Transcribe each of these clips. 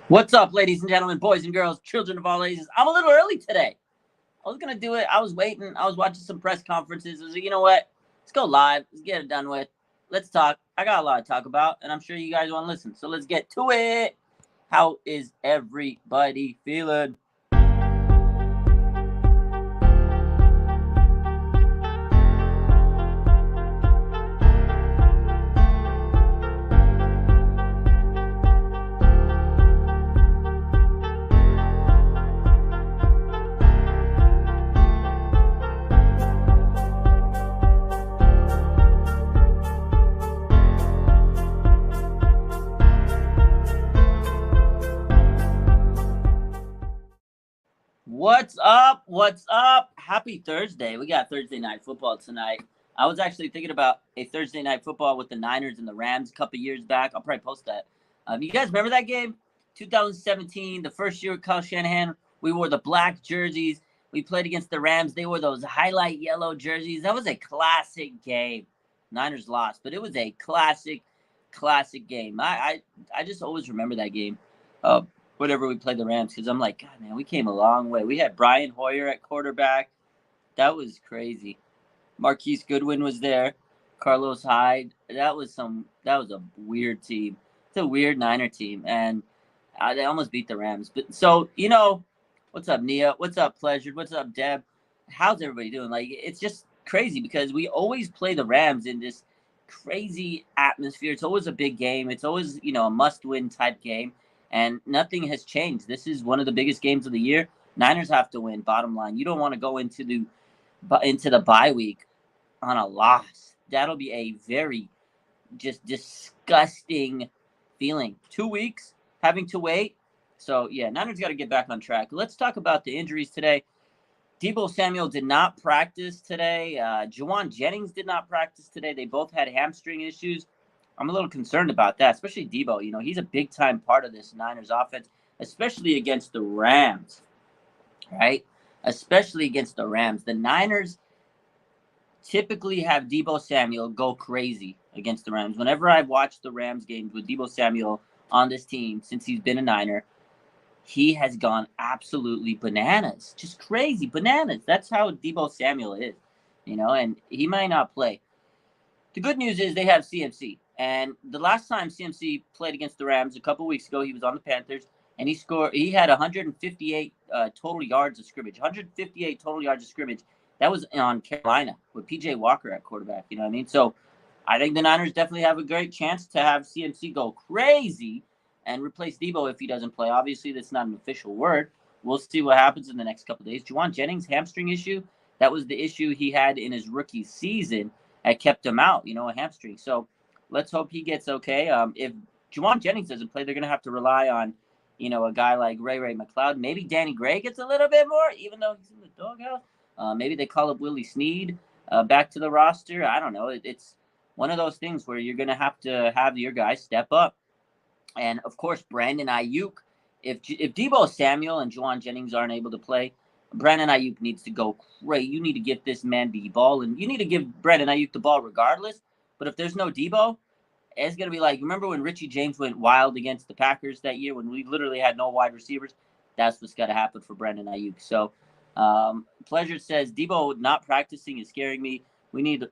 What's up, ladies and gentlemen, boys and girls, children of all ages? I'm a little early today. I was going to do it. I was waiting. I was watching some press conferences. I was like, you know what? Let's go live. Let's get it done with. Let's talk. I got a lot to talk about, and I'm sure you guys want to listen. So let's get to it. How is everybody feeling? What's up? What's up? Happy Thursday. We got Thursday night football tonight. I was actually thinking about a Thursday night football with the Niners and the Rams a couple years back. I'll probably post that. You guys remember that game? 2017, the first year with Kyle Shanahan. We wore the black jerseys. We played against the Rams. They wore those highlight yellow jerseys. That was a classic game. Niners lost, but it was a classic game. I just always remember that game. Whenever we played the Rams, because I'm like, God, man, we came a long way. We had Brian Hoyer at quarterback. That was crazy. Marquise Goodwin was there. Carlos Hyde. That was a weird team. It's a weird Niner team, and they almost beat the Rams. But so, what's up, Nia? What's up, Pleasured? What's up, Deb? How's everybody doing? Like, it's just crazy because we always play the Rams in this crazy atmosphere. It's always a big game. It's always, a must-win type game. And nothing has changed. This is one of the biggest games of the year. Niners have to win, bottom line. You don't want to go into the bye week on a loss. That'll be a very just disgusting feeling. 2 weeks having to wait. So, yeah, Niners got to get back on track. Let's talk about the injuries today. Deebo Samuel did not practice today. Jauan Jennings did not practice today. They both had hamstring issues. I'm a little concerned about that, especially Deebo. He's a big-time part of this Niners offense, especially against the Rams, right? Especially against the Rams. The Niners typically have Deebo Samuel go crazy against the Rams. Whenever I've watched the Rams games with Deebo Samuel on this team since he's been a Niner, he has gone absolutely bananas. Just crazy bananas. That's how Deebo Samuel is, and he might not play. The good news is they have CMC. And the last time CMC played against the Rams a couple weeks ago, he was on the Panthers, and he had 158 total yards of scrimmage. 158 total yards of scrimmage. That was on Carolina with PJ Walker at quarterback. You know what I mean? So I think the Niners definitely have a great chance to have CMC go crazy and replace Deebo if he doesn't play. Obviously, that's not an official word. We'll see what happens in the next couple of days. Jauan Jennings' hamstring issue, that was the issue he had in his rookie season. That kept him out, a hamstring. So let's hope he gets okay. If Jauan Jennings doesn't play, they're going to have to rely on, a guy like Ray McLeod. Maybe Danny Gray gets a little bit more, even though he's in the doghouse. Maybe they call up Willie Snead back to the roster. I don't know. It's one of those things where you're going to have your guys step up. And, of course, Brandon Ayuk. If Deebo Samuel and Jauan Jennings aren't able to play, Brandon Ayuk needs to go crazy. You need to give this man the ball, and you need to give Brandon Ayuk the ball regardless. But if there's no Deebo, it's going to be like, remember when Richie James went wild against the Packers that year when we literally had no wide receivers? That's what's got to happen for Brandon Ayuk. So Pleasure says, Deebo not practicing is scaring me. We need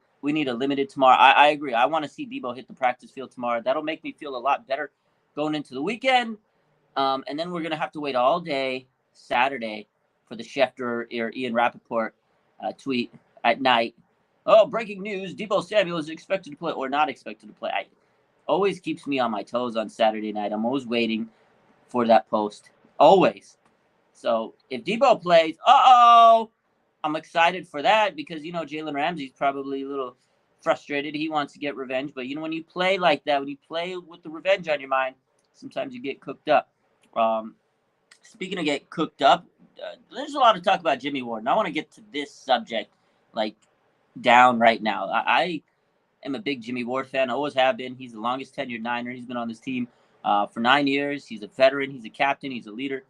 a limited tomorrow. I agree. I want to see Deebo hit the practice field tomorrow. That'll make me feel a lot better going into the weekend. And then we're going to have to wait all day Saturday for the Schefter or Ian Rappaport tweet at night. Oh, breaking news, Deebo Samuel is expected to play or not expected to play. It always keeps me on my toes on Saturday night. I'm always waiting for that post. Always. So if Deebo plays, I'm excited for that because, Jalen Ramsey's probably a little frustrated. He wants to get revenge. But, when you play like that, when you play with the revenge on your mind, sometimes you get cooked up. Speaking of get cooked up, there's a lot to talk about Jimmy Ward, and I want to get to this subject, down right now. I am a big Jimmy Ward fan. I always have been. He's the longest tenured Niner. He's been on this team for 9 years. He's a veteran. He's a captain. He's a leader.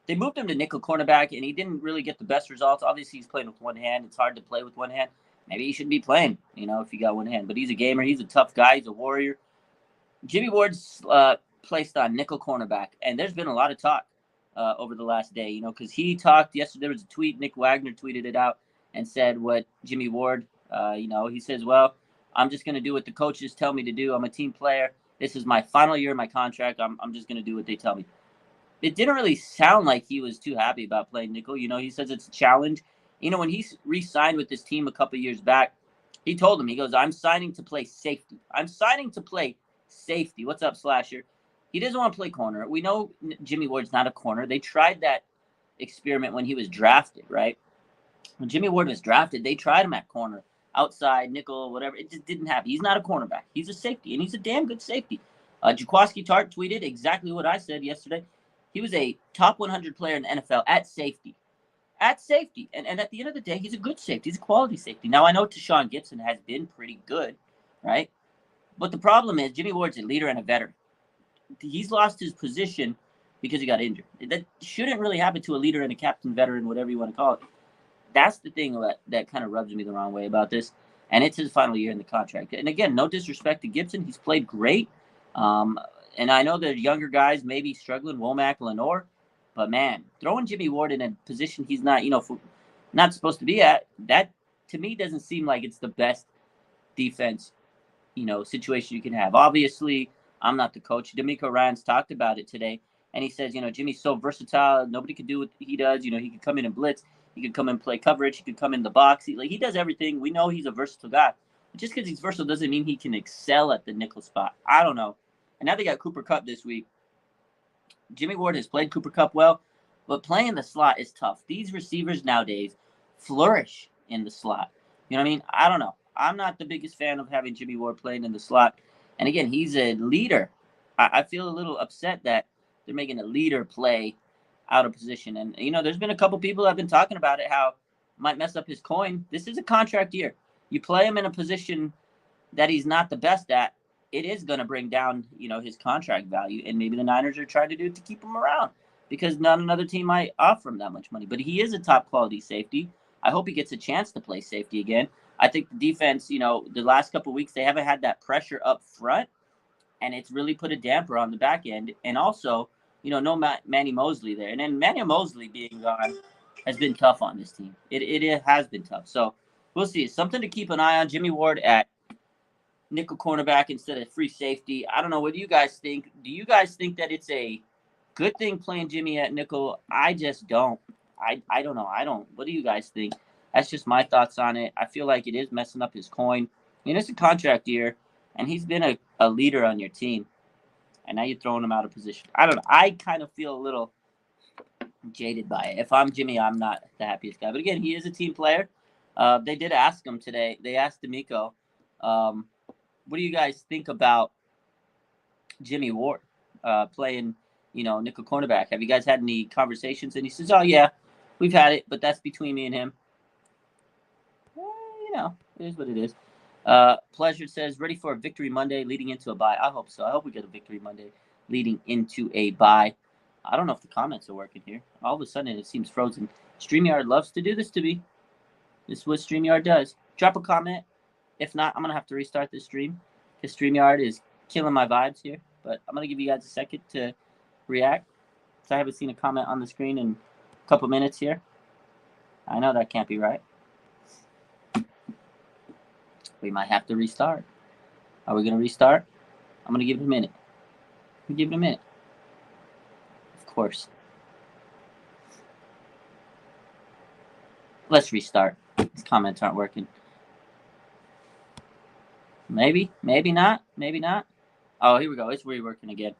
They moved him to nickel cornerback, and he didn't really get the best results. Obviously, he's playing with one hand. It's hard to play with one hand. Maybe he shouldn't be playing, if you got one hand. But he's a gamer. He's a tough guy. He's a warrior. Jimmy Ward's placed on nickel cornerback. And there's been a lot of talk over the last day, because he talked yesterday. There was a tweet. Nick Wagner tweeted it out and said what Jimmy Ward, he says, well, I'm just going to do what the coaches tell me to do. I'm a team player. This is my final year of my contract. I'm just going to do what they tell me. It didn't really sound like he was too happy about playing nickel. He says it's a challenge. When he re-signed with this team a couple years back, he told him, he goes, I'm signing to play safety. I'm signing to play safety. What's up, Slasher? He doesn't want to play corner. We know Jimmy Ward's not a corner. They tried that experiment when he was drafted, right? When Jimmy Ward was drafted, they tried him at corner, outside, nickel, whatever. It just didn't happen. He's not a cornerback. He's a safety, and he's a damn good safety. Jaquaski Tart tweeted exactly what I said yesterday. He was a top 100 player in the NFL at safety. At safety. And at the end of the day, he's a good safety. He's a quality safety. Now, I know Tashaun Gibson has been pretty good, right? But the problem is Jimmy Ward's a leader and a veteran. He's lost his position because he got injured. That shouldn't really happen to a leader and a captain, veteran, whatever you want to call it. That's the thing that kind of rubs me the wrong way about this. And it's his final year in the contract. And again, no disrespect to Gibson. He's played great. And I know the younger guys may be struggling, Womack, Lenore. But, man, throwing Jimmy Ward in a position he's not, not supposed to be at, that, to me, doesn't seem like it's the best defense, situation you can have. Obviously, I'm not the coach. D'Amico Ryans talked about it today. And he says, Jimmy's so versatile. Nobody can do what he does. He can come in and blitz. He could come and play coverage. He could come in the box. He does everything. We know he's a versatile guy. But just because he's versatile doesn't mean he can excel at the nickel spot. I don't know. And now they got Cooper Kupp this week. Jimmy Ward has played Cooper Kupp well, but playing the slot is tough. These receivers nowadays flourish in the slot. You know what I mean? I don't know. I'm not the biggest fan of having Jimmy Ward playing in the slot. And again, he's a leader. I feel a little upset that they're making a leader play out of position. And, there's been a couple people that have been talking about it, how it might mess up his coin. This is a contract year. You play him in a position that he's not the best at, it is going to bring down, his contract value. And maybe the Niners are trying to do it to keep him around because not another team might offer him that much money. But he is a top quality safety. I hope he gets a chance to play safety again. I think the defense, the last couple of weeks, they haven't had that pressure up front. And it's really put a damper on the back end. And also, no Manny Mosley there. And then Manny Mosley being gone has been tough on this team. It has been tough. So we'll see. It's something to keep an eye on. Jimmy Ward at nickel cornerback instead of free safety. I don't know. What do you guys think? Do you guys think that it's a good thing playing Jimmy at nickel? I just don't. I don't know. I don't. What do you guys think? That's just my thoughts on it. I feel like it is messing up his coin. It's a contract year, and he's been a leader on your team. And now you're throwing him out of position. I don't know. I kind of feel a little jaded by it. If I'm Jimmy, I'm not the happiest guy. But again, he is a team player. They did ask him today. They asked D'Amico, what do you guys think about Jimmy Ward playing, nickel cornerback? Have you guys had any conversations? And he says, oh, yeah, we've had it, but that's between me and him. Well, it is what it is. Pleasure says, ready for a victory Monday leading into a bye. I hope so. I hope we get a victory Monday leading into a bye. I don't know if the comments are working here. All of a sudden, it seems frozen. StreamYard loves to do this to me. This is what StreamYard does. Drop a comment. If not, I'm going to have to restart this stream because StreamYard is killing my vibes here. But I'm going to give you guys a second to react because I haven't seen a comment on the screen in a couple minutes here. I know that can't be right. We might have to restart. Are we going to restart? I'm going to give it a minute. Give it a minute. Of course. Let's restart. These comments aren't working. Maybe not. Maybe not. Oh, here we go. It's reworking again.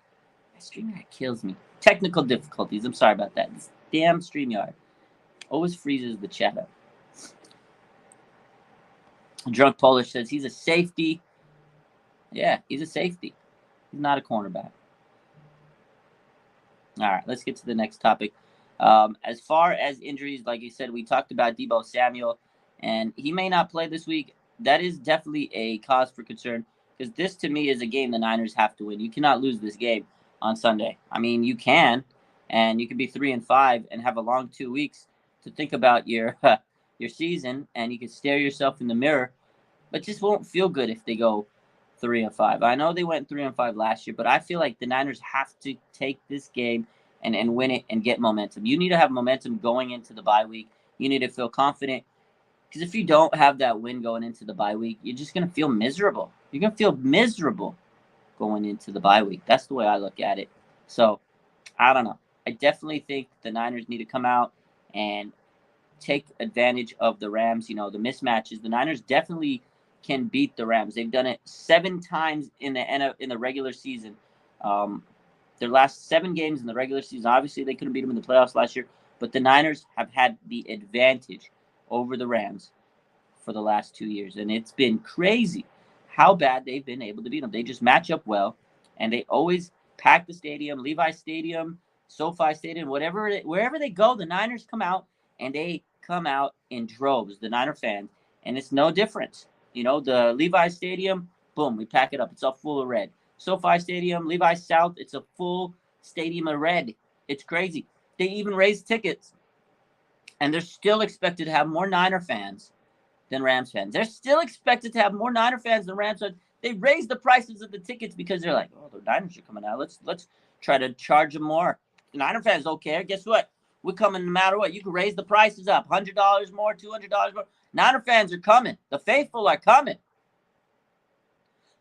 My StreamYard kills me. Technical difficulties. I'm sorry about that. This damn StreamYard always freezes the chat up. Drunk Polish says he's a safety. Yeah, he's a safety. He's not a cornerback. All right, let's get to the next topic. As far as injuries, like you said, we talked about Deebo Samuel, and he may not play this week. That is definitely a cause for concern because this, to me, is a game the Niners have to win. You cannot lose this game on Sunday. I mean, you can, and you can be 3-5 and have a long 2 weeks to think about your season, and you can stare yourself in the mirror, but just won't feel good if they go 3-5. I know they went 3-5 last year, but I feel like the Niners have to take this game and win it and get momentum. You need to have momentum going into the bye week. You need to feel confident, because if you don't have that win going into the bye week, you're just going to feel miserable. You're going to feel miserable going into the bye week. That's the way I look at it. So, I don't know. I definitely think the Niners need to come out and take advantage of the Rams. You know, the mismatches. The Niners definitely can beat the Rams. They've done it 7 times in the regular season. Their last 7 games in the regular season. Obviously, they couldn't beat them in the playoffs last year, but the Niners have had the advantage over the Rams for the last 2 years, and it's been crazy how bad they've been able to beat them. They just match up well, and they always pack the stadium, Levi Stadium, SoFi Stadium, wherever they go, the Niners come out, and they come out in droves, the Niner fans, and it's no difference. You know, the Levi Stadium, boom, we pack it up. It's all full of red. SoFi Stadium, Levi South, it's a full stadium of red. It's crazy. They even raised tickets, and they're still expected to have more Niner fans than Rams fans. They're still expected to have more Niner fans than Rams fans. They raised the prices of the tickets because they're like, oh, the Niners are coming out. Let's try to charge them more. The Niner fans don't care. Guess what? We're coming no matter what. You can raise the prices up. $100 more, $200 more. Niner fans are coming. The faithful are coming.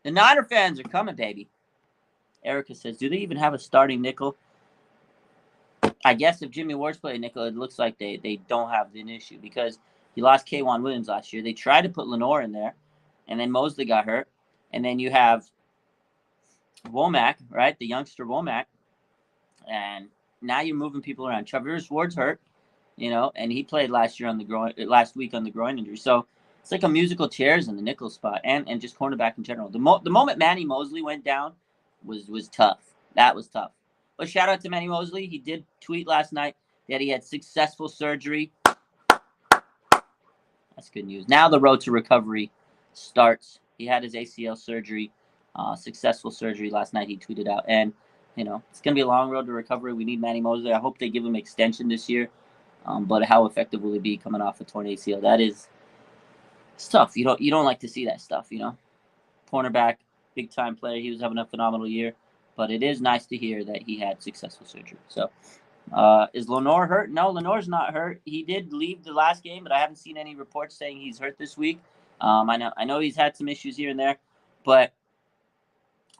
The Niner fans are coming, baby. Erica says, do they even have a starting nickel? I guess if Jimmy Ward's playing nickel, it looks like they don't have an issue, because he lost K'Wan Williams last year. They tried to put Lenoir in there, and then Mosley got hurt. And then you have Womack, right? The youngster Womack. And now you're moving people around. Travis Ward's hurt, you know, and he played last week on the groin injury. So it's like a musical chairs in the nickel spot, and just cornerback in general. The moment Manny Mosley went down was tough. That was tough. But shout out to Manny Mosley. He did tweet last night that he had successful surgery. That's good news. Now the road to recovery starts. He had his ACL surgery, successful surgery last night. He tweeted out, and you know, it's going to be a long road to recovery. We need Manny Mosley. I hope they give him extension this year. But how effective will he be coming off a torn ACL? It's tough. You don't like to see that stuff, you know. Cornerback, big time player. He was having a phenomenal year. But it is nice to hear that he had successful surgery. So, is Lenoir hurt? No, Lenoir's not hurt. He did leave the last game, but I haven't seen any reports saying he's hurt this week. I know he's had some issues here and there, but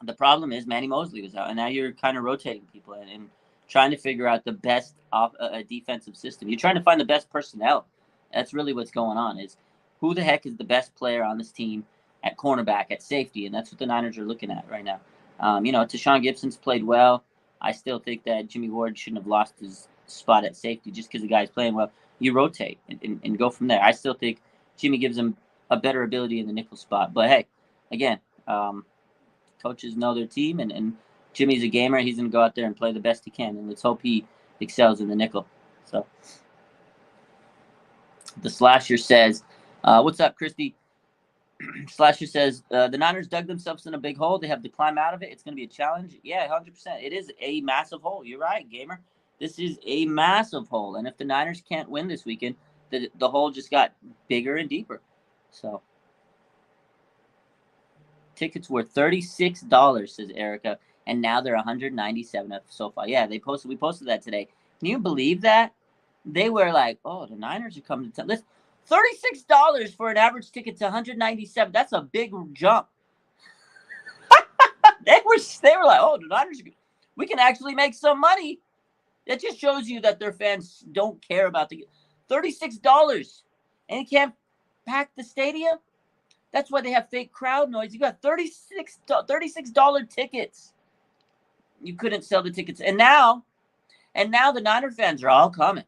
the problem is Manny Mosley was out, and now you're kind of rotating people and trying to figure out the best defensive system. You're trying to find the best personnel. That's really what's going on, is who the heck is the best player on this team at cornerback, at safety, and that's what the Niners are looking at right now. You know, Tashawn Gibson's played well. I still think that Jimmy Ward shouldn't have lost his spot at safety just because the guy's playing well. You rotate and go from there. I still think Jimmy gives him a better ability in the nickel spot. But, hey, again, coaches know their team, and Jimmy's a gamer. He's going to go out there and play the best he can, and let's hope he excels in the nickel. So, the Slasher says, what's up, Christy? Slasher says, the Niners dug themselves in a big hole. They have to climb out of it. It's going to be a challenge. Yeah, 100%. It is a massive hole. You're right, gamer. This is a massive hole. And if the Niners can't win this weekend, the hole just got bigger and deeper. So, tickets were $36, says Erica, and now they're $197 at SoFi. Yeah, we posted that today. Can you believe that? They were like, oh, the Niners are coming to town. Listen, $36 for an average ticket to $197. That's a big jump. they were like, oh, the Niners, we can actually make some money. That just shows you that their fans don't care about the $36, and you can't pack the stadium. That's why they have fake crowd noise. You got $36 tickets. You couldn't sell the tickets, and now the Niner fans are all coming.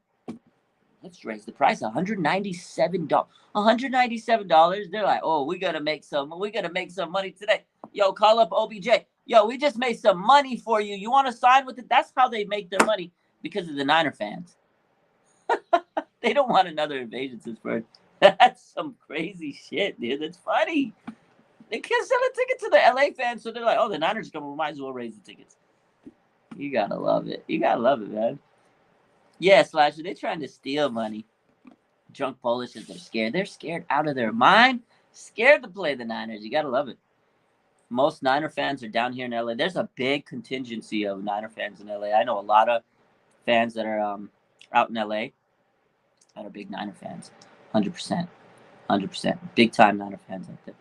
Let's raise the price. $197. $197. They're like, oh, we gotta make some money today. Yo, call up OBJ. Yo, we just made some money for you. You want to sign with it? That's how they make their money, because of the Niner fans. They don't want another invasion, Pittsburgh. That's some crazy shit, dude. That's funny. They can't sell a ticket to the LA fans, so they're like, oh, the Niners coming. We might as well raise the tickets. You gotta love it. You gotta love it, man. Yeah, Slasher, they're trying to steal money. Drunk Polishes, they're scared. They're scared out of their mind. Scared to play the Niners. You gotta love it. Most Niner fans are down here in LA. There's a big contingency of Niner fans in LA. I know a lot of fans that are out in LA that are big Niner fans. 100%. 100%. Big time Niner fans out there.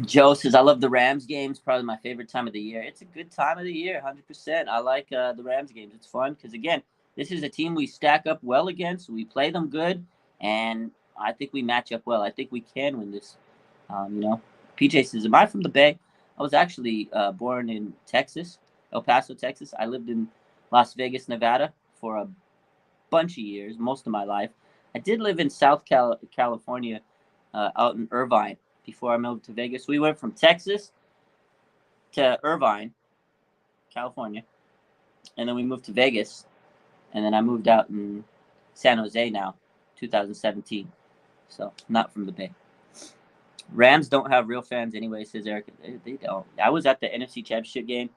Joe says, I love the Rams games. Probably my favorite time of the year. It's a good time of the year, 100%. I like the Rams games. It's fun because, again, this is a team we stack up well against. We play them good, and I think we match up well. I think we can win this. PJ says, am I from the Bay? I was actually born in Texas, El Paso, Texas. I lived in Las Vegas, Nevada for a bunch of years, most of my life. I did live in South California, out in Irvine, before I moved to Vegas. We went from Texas to Irvine, California, and then we moved to Vegas, and then I moved out in San Jose now, 2017. So, not from the Bay. Rams don't have real fans anyway, says Eric. They don't. I was at the NFC Championship game.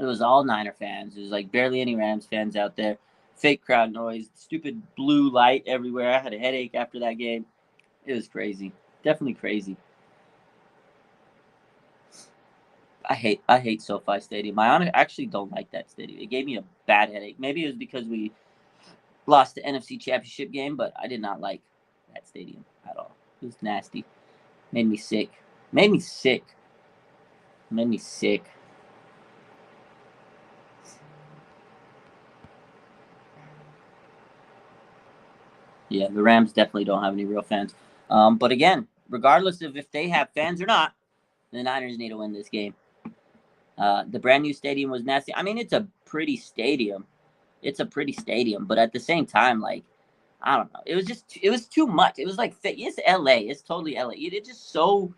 It was all Niner fans. There's like barely any Rams fans out there. Fake crowd noise, stupid blue light everywhere. I had a headache after that game. It was crazy. Definitely crazy. I hate SoFi Stadium. I actually don't like that stadium. It gave me a bad headache. Maybe it was because we lost the NFC Championship game, but I did not like that stadium at all. It was nasty. Made me sick. Yeah, the Rams definitely don't have any real fans. But again, regardless of if they have fans or not, the Niners need to win this game. The brand new stadium was nasty. I mean, it's a pretty stadium. But at the same time, like, I don't know. It was too much. It was like fake. It's LA. It's totally LA. It's just so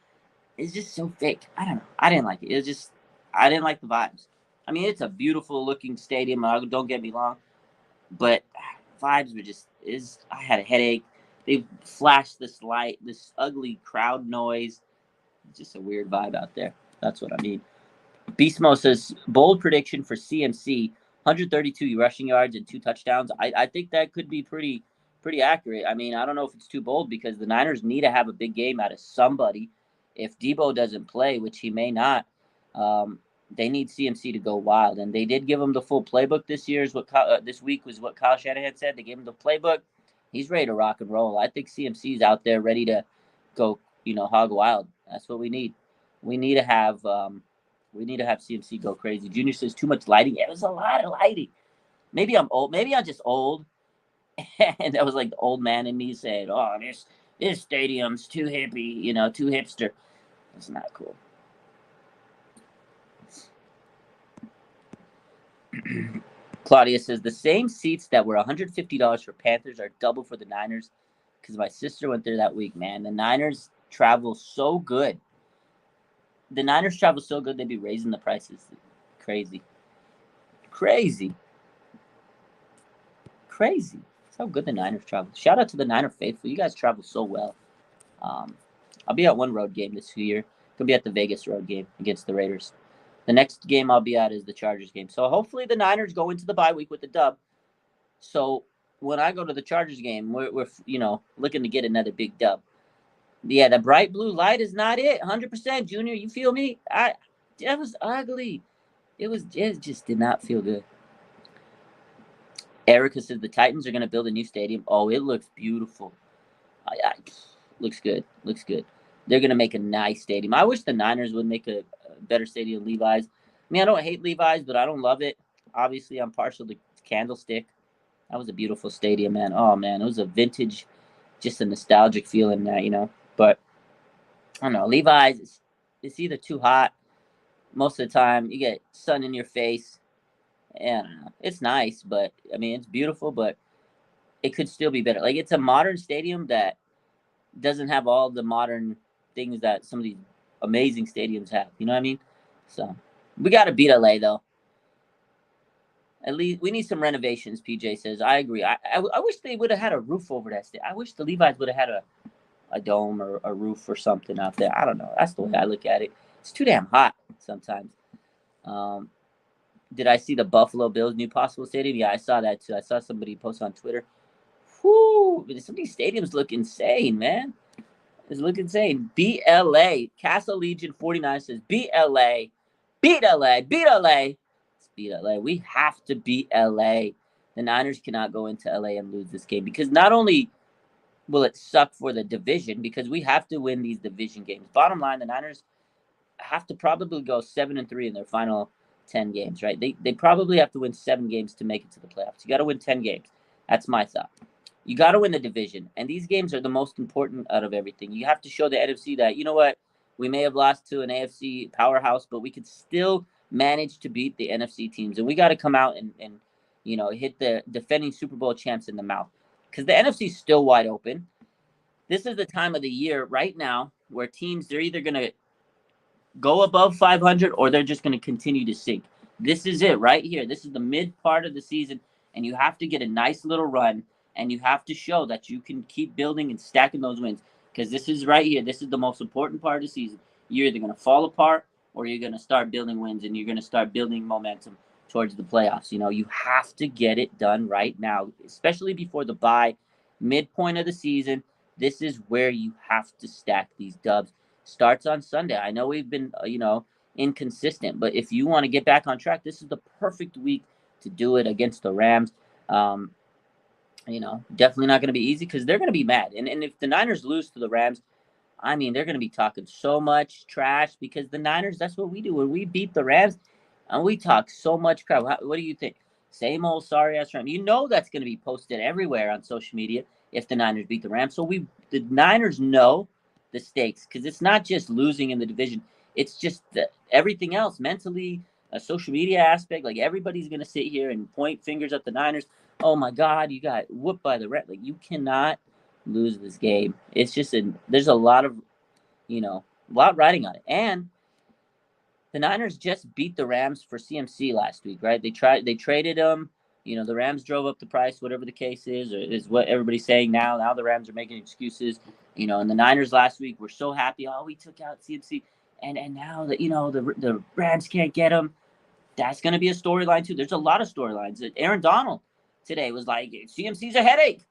fake. I don't know. I didn't like it. I didn't like the vibes. I mean, it's a beautiful looking stadium. Don't get me wrong, but vibes were I had a headache. They flashed this light, this ugly crowd noise. Just a weird vibe out there. That's what I mean. Beastmo says, bold prediction for CMC, 132 rushing yards and 2 touchdowns. I think that could be pretty accurate. I mean, I don't know if it's too bold because the Niners need to have a big game out of somebody. If Debo doesn't play, which he may not, they need CMC to go wild. And they did give him the full playbook this year. This week was what Kyle Shanahan said. They gave him the playbook. He's ready to rock and roll. I think CMC's out there ready to go, hog wild. That's what we need. We need to have CMC go crazy. Junior says too much lighting. Yeah, it was a lot of lighting. Maybe I'm old. Maybe I'm just old. And that was like the old man in me saying, "Oh, this stadium's too hippie, too hipster." It's not cool. Claudia says the same seats that were $150 for Panthers are double for the Niners because my sister went there that week. Man, the Niners travel so good. They'd be raising the prices. Crazy. That's how good the Niners travel. Shout out to the Niner faithful. You guys travel so well. I'll be at one road game this year. Could be at the Vegas road game against the Raiders. The next game I'll be at is the Chargers game. So hopefully the Niners go into the bye week with the dub. So when I go to the Chargers game, we're looking to get another big dub. Yeah, the bright blue light is not it. 100%, Junior. You feel me? That was ugly. It just did not feel good. Erica says the Titans are going to build a new stadium. Oh, it looks beautiful. Looks good. They're going to make a nice stadium. I wish the Niners would make a better stadium than Levi's. I mean, I don't hate Levi's, but I don't love it. Obviously, I'm partial to Candlestick. That was a beautiful stadium, man. Oh, man, it was a vintage, just a nostalgic feeling that, But, I don't know, Levi's, it's either too hot. Most of the time, you get sun in your face. And I don't know. It's nice, but, I mean, it's beautiful, but it could still be better. Like, it's a modern stadium that doesn't have all the modern things that some of these amazing stadiums have. You know what I mean? So we got to beat LA though. At least we need some renovations. PJ says. I agree. I wish they would have had a roof over that stadium. I wish the Levi's would have had a dome or a roof or something out there. I don't know. That's the way I look at it. It's too damn hot sometimes. Did I see the Buffalo Bills new possible stadium? Yeah, I saw that too. I saw somebody post on Twitter. Whoo! Some of these stadiums look insane, man. This look insane. Beat LA. Castle Legion 49 says beat LA. Beat LA. Beat LA. Let's beat LA. We have to beat LA. The Niners cannot go into LA and lose this game because not only will it suck for the division because we have to win these division games. Bottom line, the Niners have to probably go 7-3 in their final 10 games, right? They probably have to win 7 games to make it to the playoffs. You got to win 10 games. That's my thought. You got to win the division, and these games are the most important out of everything. You have to show the NFC that, you know what, we may have lost to an AFC powerhouse, but we could still manage to beat the NFC teams, and we got to come out and hit the defending Super Bowl champs in the mouth because the NFC is still wide open. This is the time of the year right now where teams, they're either going to go above 500 or they're just going to continue to sink. This is it right here. This is the mid part of the season, and you have to get a nice little run, and you have to show that you can keep building and stacking those wins because this is right here. This is the most important part of the season. You're either going to fall apart or you're going to start building wins, and you're going to start building momentum towards the playoffs. You have to get it done right now, especially before the bye, midpoint of the season. This is where you have to stack these dubs. Starts on Sunday. I know we've been, inconsistent, but if you want to get back on track, this is the perfect week to do it against the Rams. Definitely not going to be easy because they're going to be mad. And if the Niners lose to the Rams, I mean, they're going to be talking so much trash because the Niners, that's what we do. When we beat the Rams, and we talk so much crap. What do you think? Same old sorry ass Rams. That's going to be posted everywhere on social media if the Niners beat the Rams. So the Niners know the stakes because it's not just losing in the division. It's just everything else mentally, a social media aspect. Like everybody's going to sit here and point fingers at the Niners. Oh my God, you got whooped by the Reds. Like you cannot lose this game. It's just there's a lot of, a lot riding on it. And the Niners just beat the Rams for CMC last week, right? They traded him. The Rams drove up the price, whatever the case is, or is what everybody's saying now. Now the Rams are making excuses, and the Niners last week were so happy. Oh, we took out CMC, and now that the Rams can't get him. That's going to be a storyline too. There's a lot of storylines. Aaron Donald today was like, CMC's a headache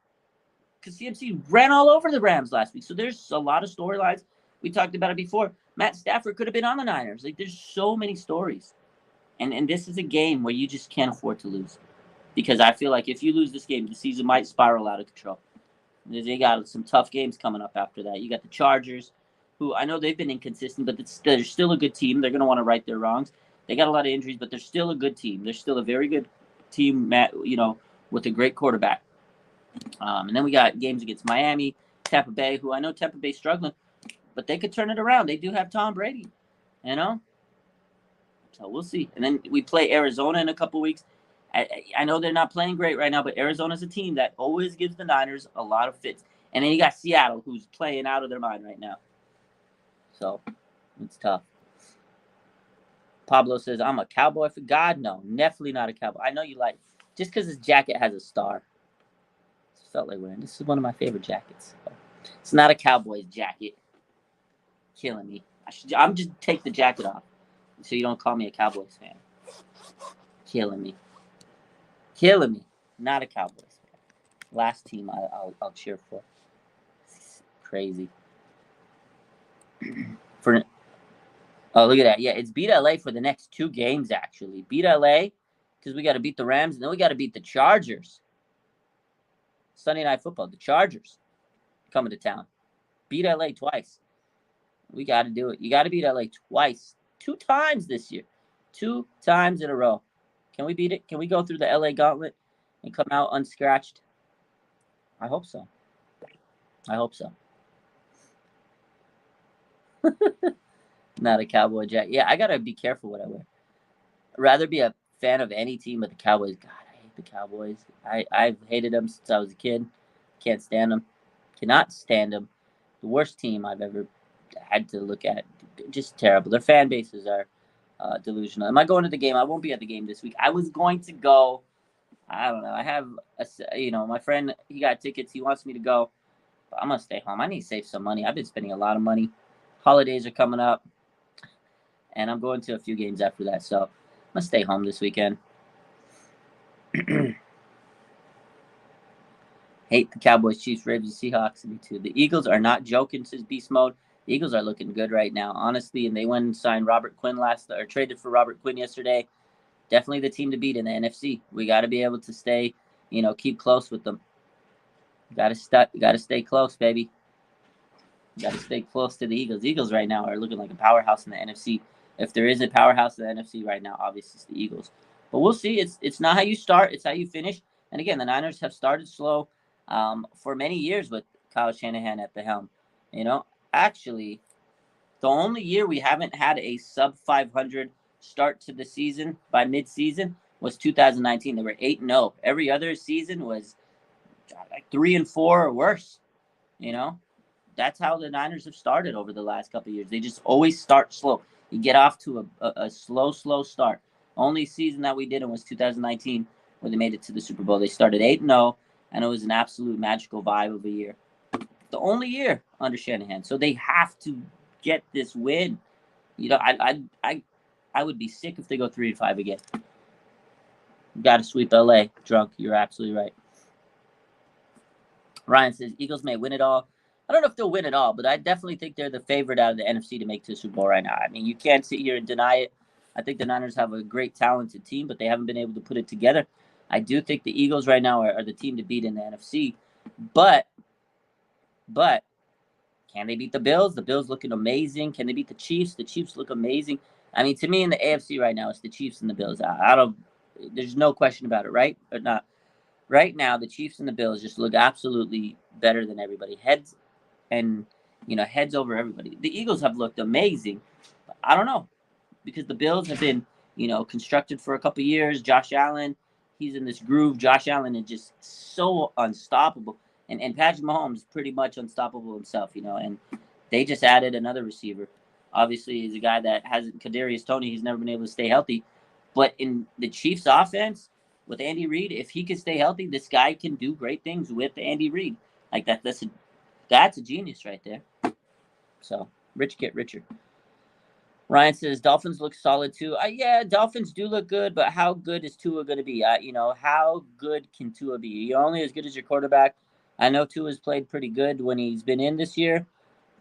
because CMC ran all over the Rams last week. So there's a lot of storylines. We talked about it before. Matt Stafford could have been on the Niners. Like there's so many stories. And this is a game where you just can't afford to lose. Because I feel like if you lose this game, the season might spiral out of control. They got some tough games coming up after that. You got the Chargers, who I know they've been inconsistent, but they're still a good team. They're going to want to right their wrongs. They got a lot of injuries, but they're still a good team. They're still a very good team, with a great quarterback. And then we got games against Miami, Tampa Bay, who I know Tampa Bay's struggling, but they could turn it around. They do have Tom Brady, So we'll see. And then we play Arizona in a couple weeks. I know they're not playing great right now, but Arizona's a team that always gives the Niners a lot of fits. And then you got Seattle, who's playing out of their mind right now. So it's tough. Pablo says, I'm a Cowboy for God. No, definitely not a Cowboy. I know you like, just because his jacket has a star. It felt like wearing. This is one of my favorite jackets. It's not a Cowboys jacket. Killing me. I'm just take the jacket off so you don't call me a Cowboys fan. Killing me. Not a Cowboys fan. Last team I'll cheer for. It's crazy. Oh, look at that. Yeah, it's beat LA for the next 2 games, actually. Beat LA because we got to beat the Rams, and then we got to beat the Chargers. Sunday Night Football, the Chargers coming to town. Beat LA twice. We got to do it. You got to beat LA twice. 2 times this year. 2 times in a row. Can we beat it? Can we go through the LA gauntlet and come out unscratched? I hope so. Not a Cowboy jacket. Yeah, I got to be careful what I wear. I'd rather be a fan of any team but the Cowboys. God, I hate the Cowboys. I've hated them since I was a kid. Can't stand them. Cannot stand them. The worst team I've ever had to look at. Just terrible. Their fan bases are delusional. Am I going to the game? I won't be at the game this week. I was going to go. I don't know. I have, my friend, he got tickets. He wants me to go. But I'm going to stay home. I need to save some money. I've been spending a lot of money. Holidays are coming up. And I'm going to a few games after that. So I'm going to stay home this weekend. Hey, Hate the Cowboys, Chiefs, Ravens, Seahawks. Me too. The Eagles are not joking, says Beast Mode. The Eagles are looking good right now, honestly, and they went and signed Robert Quinn traded for Robert Quinn yesterday. Definitely the team to beat in the NFC. We got to be able to stay, keep close with them. Got to stay close, baby. Got to stay close to the Eagles. Eagles right now are looking like a powerhouse in the NFC. If there is a powerhouse in the NFC right now, obviously it's the Eagles. But we'll see. It's not how you start; it's how you finish. And again, the Niners have started slow for many years with Kyle Shanahan at the helm. Actually, the only year we haven't had a sub 500 start to the season by mid-season was 2019. They were 8-0. Every other season was like 3-4 or worse. That's how the Niners have started over the last couple of years. They just always start slow. You get off to a slow start. Only season that we did it was 2019, where they made it to the Super Bowl. They started 8-0, and it was an absolute magical vibe of a year. The only year under Shanahan. So they have to get this win. I would be sick if they go 3-5 again. Got to sweep LA. Drunk. You're absolutely right. Ryan says Eagles may win it all. I don't know if they'll win it all, but I definitely think they're the favorite out of the NFC to make to the Super Bowl right now. I mean, you can't sit here and deny it. I think the Niners have a great, talented team, but they haven't been able to put it together. I do think the Eagles right now are the team to beat in the NFC. But can they beat the Bills? The Bills looking amazing. Can they beat the Chiefs? The Chiefs look amazing. I mean, to me in the AFC right now, it's the Chiefs and the Bills. There's no question about it, right? Or not. Right now, the Chiefs and the Bills just look absolutely better than everybody. Heads over everybody. The Eagles have looked amazing. But I don't know, because the Bills have been, constructed for a couple of years. Josh Allen, he's in this groove. Josh Allen is just so unstoppable. And Patrick Mahomes pretty much unstoppable himself, and they just added another receiver. Obviously, he's a guy that hasn't, Kadarius Toney, he's never been able to stay healthy. But in the Chiefs offense, with Andy Reid, if he can stay healthy, this guy can do great things with Andy Reid. Like that's a genius right there. So, rich get richer. Ryan says Dolphins look solid too. Yeah, Dolphins do look good, but how good is Tua going to be? How good can Tua be? You're only as good as your quarterback. I know Tua's played pretty good when he's been in this year,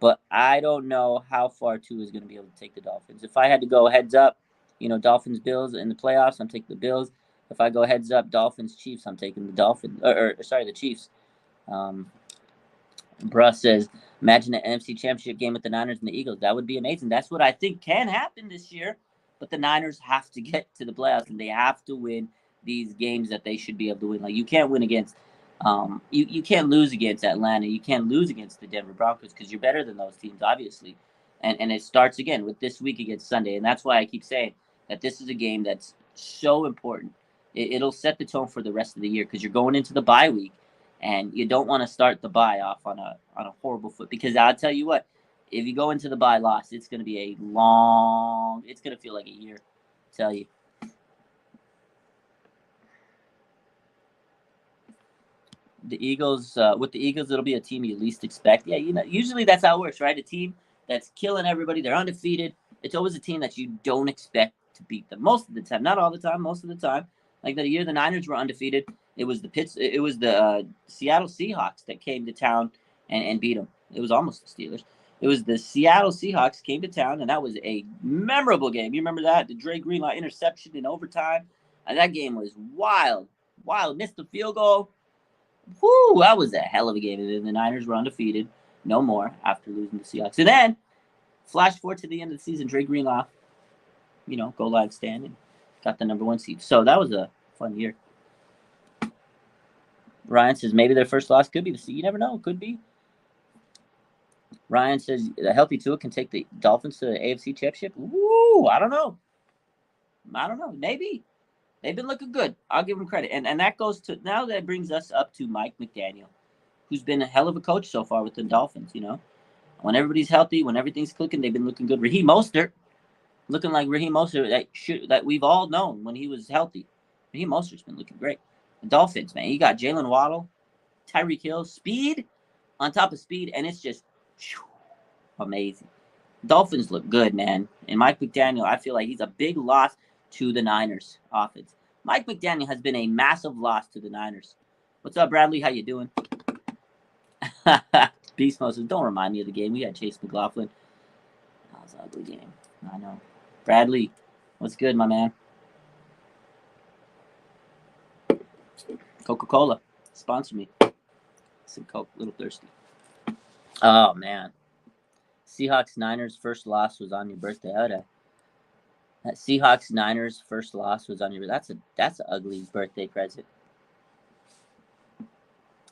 but I don't know how far Tua is going to be able to take the Dolphins. If I had to go heads up, Dolphins Bills in the playoffs, I'm taking the Bills. If I go heads up, Dolphins Chiefs, I'm taking the Dolphins. The Chiefs. Bruss says, imagine an NFC Championship game with the Niners and the Eagles. That would be amazing. That's what I think can happen this year. But the Niners have to get to the playoffs, and they have to win these games that they should be able to win. Like, you can't win against you can't lose against Atlanta. You can't lose against the Denver Broncos because you're better than those teams, obviously. And it starts again with this week against Sunday. And that's why I keep saying that this is a game that's so important. It'll set the tone for the rest of the year because you're going into the bye week. And you don't want to start the bye off on a horrible foot, because I'll tell you what, if you go into the bye loss, it's going to be it's going to feel like a year. I'll tell you. The Eagles, with the Eagles, it'll be a team you least expect. Yeah, usually that's how it works, right? A team that's killing everybody, they're undefeated. It's always a team that you don't expect to beat them most of the time. Not all the time, most of the time. Like the year the Niners were undefeated, it was the Seattle Seahawks that came to town and beat them. It was almost the Steelers. It was the Seattle Seahawks came to town, and that was a memorable game. You remember that? The Dre Greenlaw interception in overtime. And that game was wild. Missed the field goal. Whoo, that was a hell of a game. And then the Niners were undefeated. No more after losing to the Seahawks. And then, flash forward to the end of the season, Dre Greenlaw, goal line stand and got the number 1 seed. So that was a fun year. Ryan says maybe their first loss could be the seed. You never know. Could be. Ryan says a healthy Tua can take the Dolphins to the AFC Championship. Woo! I don't know. Maybe. They've been looking good. I'll give them credit. And that goes to, now that brings us up to Mike McDaniel, who's been a hell of a coach so far with the Dolphins, When everybody's healthy, when everything's clicking, they've been looking good. Raheem Mostert, looking like Raheem Mostert that we've all known when he was healthy. Raheem Mostert's been looking great. The Dolphins, man, you got Jalen Waddle, Tyreek Hill, speed on top of speed, and it's just amazing. Dolphins look good, man. And Mike McDaniel, I feel like he's a big loss to the Niners offense. Mike McDaniel has been a massive loss to the Niners. What's up, Bradley? How you doing? Beast Mode says, don't remind me of the game. We got Chase McLaughlin. That was an ugly game. I know. Bradley, what's good, my man? Coca-Cola, sponsor me. Some Coke, a little thirsty. Oh, man. Seahawks Niners first loss was on your birthday. That Seahawks Niners first loss was on your. That's an ugly birthday present.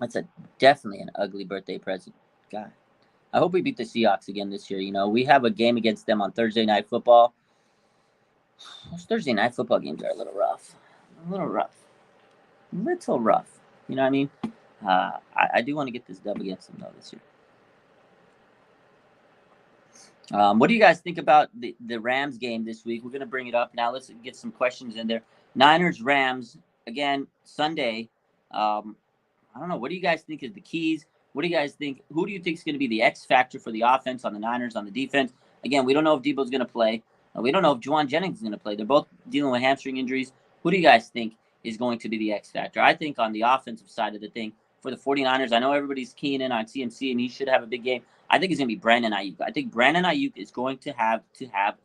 That's definitely an ugly birthday present. God, I hope we beat the Seahawks again this year. You know, we have a game against them on Thursday Night Football. Those Thursday Night Football games are a little rough. You know what I mean? I do want to get this dub against them though this year. What do you guys think about the Rams game this week? We're going to bring it up now. Let's get some questions in there. Niners, Rams, again, Sunday. I don't know. What do you guys think is the keys? What do you guys think? Who do you think is going to be the X factor for the offense on the Niners, on the defense? Again, we don't know if Debo's going to play. We don't know if Juwan Jennings is going to play. They're both dealing with hamstring injuries. Who do you guys think is going to be the X factor? I think on the offensive side of the thing, for the 49ers, I know everybody's keying in on CMC, and he should have a big game. I think it's going to be Brandon Ayuk. I think Brandon Ayuk is going to have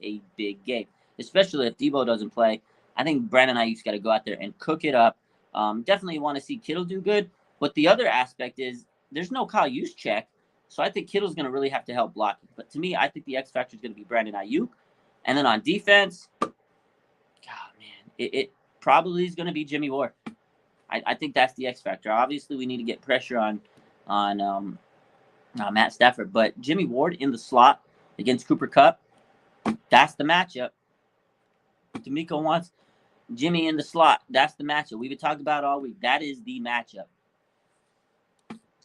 a big game, especially if Debo doesn't play. I think Brandon Ayuk's got to go out there and cook it up. Definitely want to see Kittle do good. But the other aspect is there's no Kyle Juszczyk, so I think Kittle's going to really have to help blocking. But to me, I think the X factor is going to be Brandon Ayuk. And then on defense, God, man, it probably is going to be Jimmy Ward. I think that's the X factor. Obviously, we need to get pressure on Matt Stafford, but Jimmy Ward in the slot against Cooper Kupp, that's the matchup. D'Amico wants Jimmy in the slot. That's the matchup. We've been talking about it all week. That is the matchup.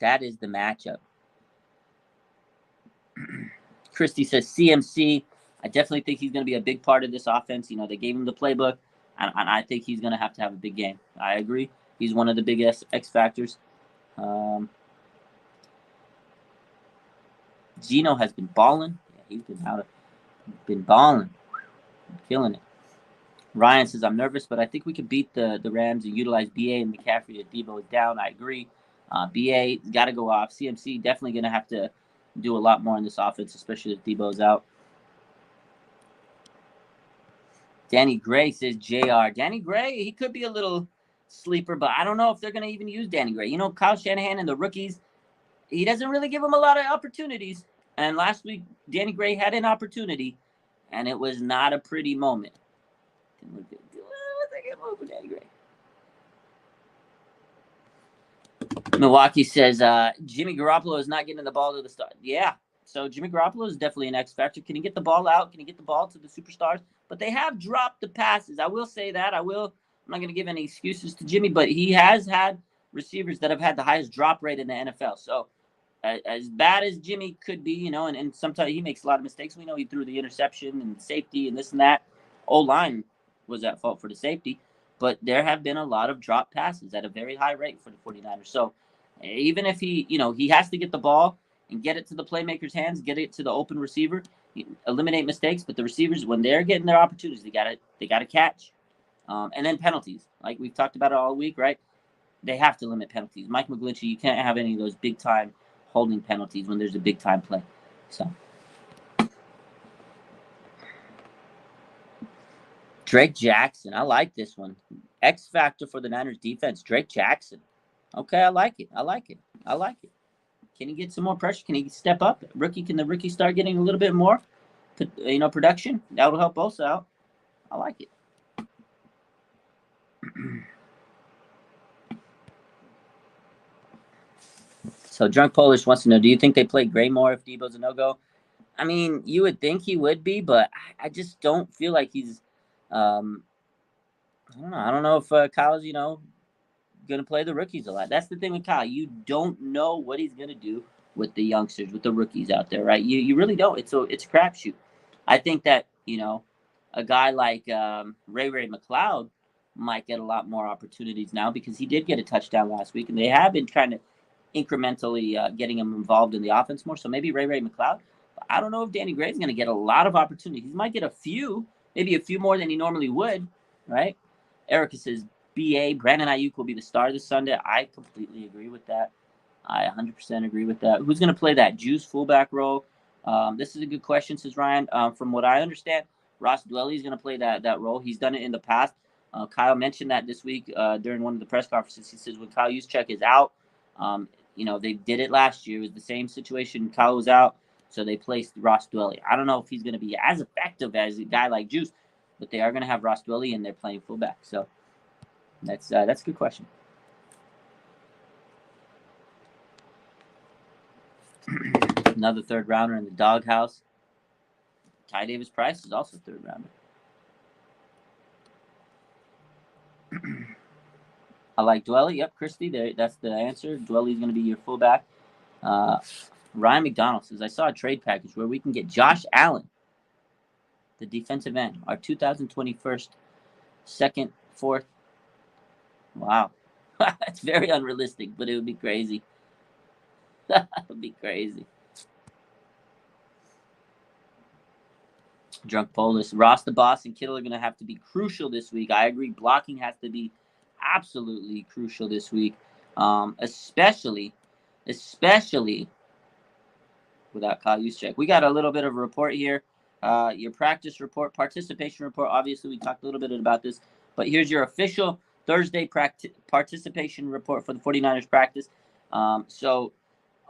That is the matchup. Christy says CMC. I definitely think he's going to be a big part of this offense. You know, they gave him the playbook, and I think he's going to have a big game. I agree. He's one of the biggest X factors. Gino has been balling. Yeah, he's been balling, killing it. Ryan says, I'm nervous, but I think we could beat the Rams and utilize BA and McCaffrey if Debo is down. I agree. BA got to go off. CMC definitely going to have to do a lot more in this offense, especially if Debo's out. Danny Gray says JR. Danny Gray, he could be a little sleeper, but I don't know if they're going to even use Danny Gray. You know, Kyle Shanahan and the rookies, he doesn't really give them a lot of opportunities. And last week, Danny Gray had an opportunity, and it was not a pretty moment. What's that move with Danny Gray? Milwaukee says Jimmy Garoppolo is not getting the ball to the start. Yeah, so Jimmy Garoppolo is definitely an X factor. Can he get the ball out? Can he get the ball to the superstars? But they have dropped the passes. I will say that. I'm not going to give any excuses to Jimmy, but he has had receivers that have had the highest drop rate in the NFL. So as bad as Jimmy could be, you know, and sometimes he makes a lot of mistakes. We know he threw the interception and safety and this and that. O-line was at fault for the safety. But there have been a lot of drop passes at a very high rate for the 49ers. So even if he has to get the ball and get it to the playmaker's hands, get it to the open receiver, eliminate mistakes. But the receivers, when they're getting their opportunities, they got to catch. And then penalties, like we've talked about it all week, right? They have to limit penalties. Mike McGlinchey, you can't have any of those big time holding penalties when there's a big time play. So Drake Jackson, I like this one. X factor for the Niners defense, Drake Jackson. Okay, I like it. Can he get some more pressure? Can he step up? Can the rookie start getting a little bit more, production? That will help both out. I like it. So Drunk Polish wants to know, do you think they play Gray more if Debo's a no-go? I mean, you would think he would be, but I just don't feel like he's I don't know if Kyle's, going to play the rookies a lot. That's the thing with Kyle. You don't know what he's going to do with the youngsters, with the rookies out there, right? You really don't. It's a crapshoot. I think that, a guy like Ray McLeod might get a lot more opportunities now because he did get a touchdown last week, and they have been kind of incrementally getting him involved in the offense more. So maybe Ray McLeod. But I don't know if Danny Gray's going to get a lot of opportunities. He might get a few, maybe a few more than he normally would, right? Erica says, BA, Brandon Ayuk will be the star this Sunday. I completely agree with that. I 100% agree with that. Who's going to play that Juice fullback role? This is a good question, says Ryan. From what I understand, Ross Dwelley is going to play that role. He's done it in the past. Kyle mentioned that this week during one of the press conferences. He says when Kyle Juszczyk is out, they did it last year. It was the same situation. Kyle was out, so they placed Ross Dwelley. I don't know if he's going to be as effective as a guy like Juice, but they are going to have Ross Dwelley, and they're playing fullback. So that's a good question. Another third rounder in the doghouse. Ty Davis Price is also a third rounder. I like Dwelley. Yep, Christy. That's the answer. Dwelley's going to be your fullback. Ryan McDonald says, I saw a trade package where we can get Josh Allen, the defensive end, our 2021st, second, fourth. Wow. That's very unrealistic, but it would be crazy. It would be crazy. Drunk Polis. Ross the Boss and Kittle are going to have to be crucial this week. I agree. Blocking has to be absolutely crucial this week, especially without Kyle Juszczyk. We got a little bit of a report here. Your practice report, participation report. Obviously, we talked a little bit about this, but here's your official Thursday participation report for the 49ers practice. So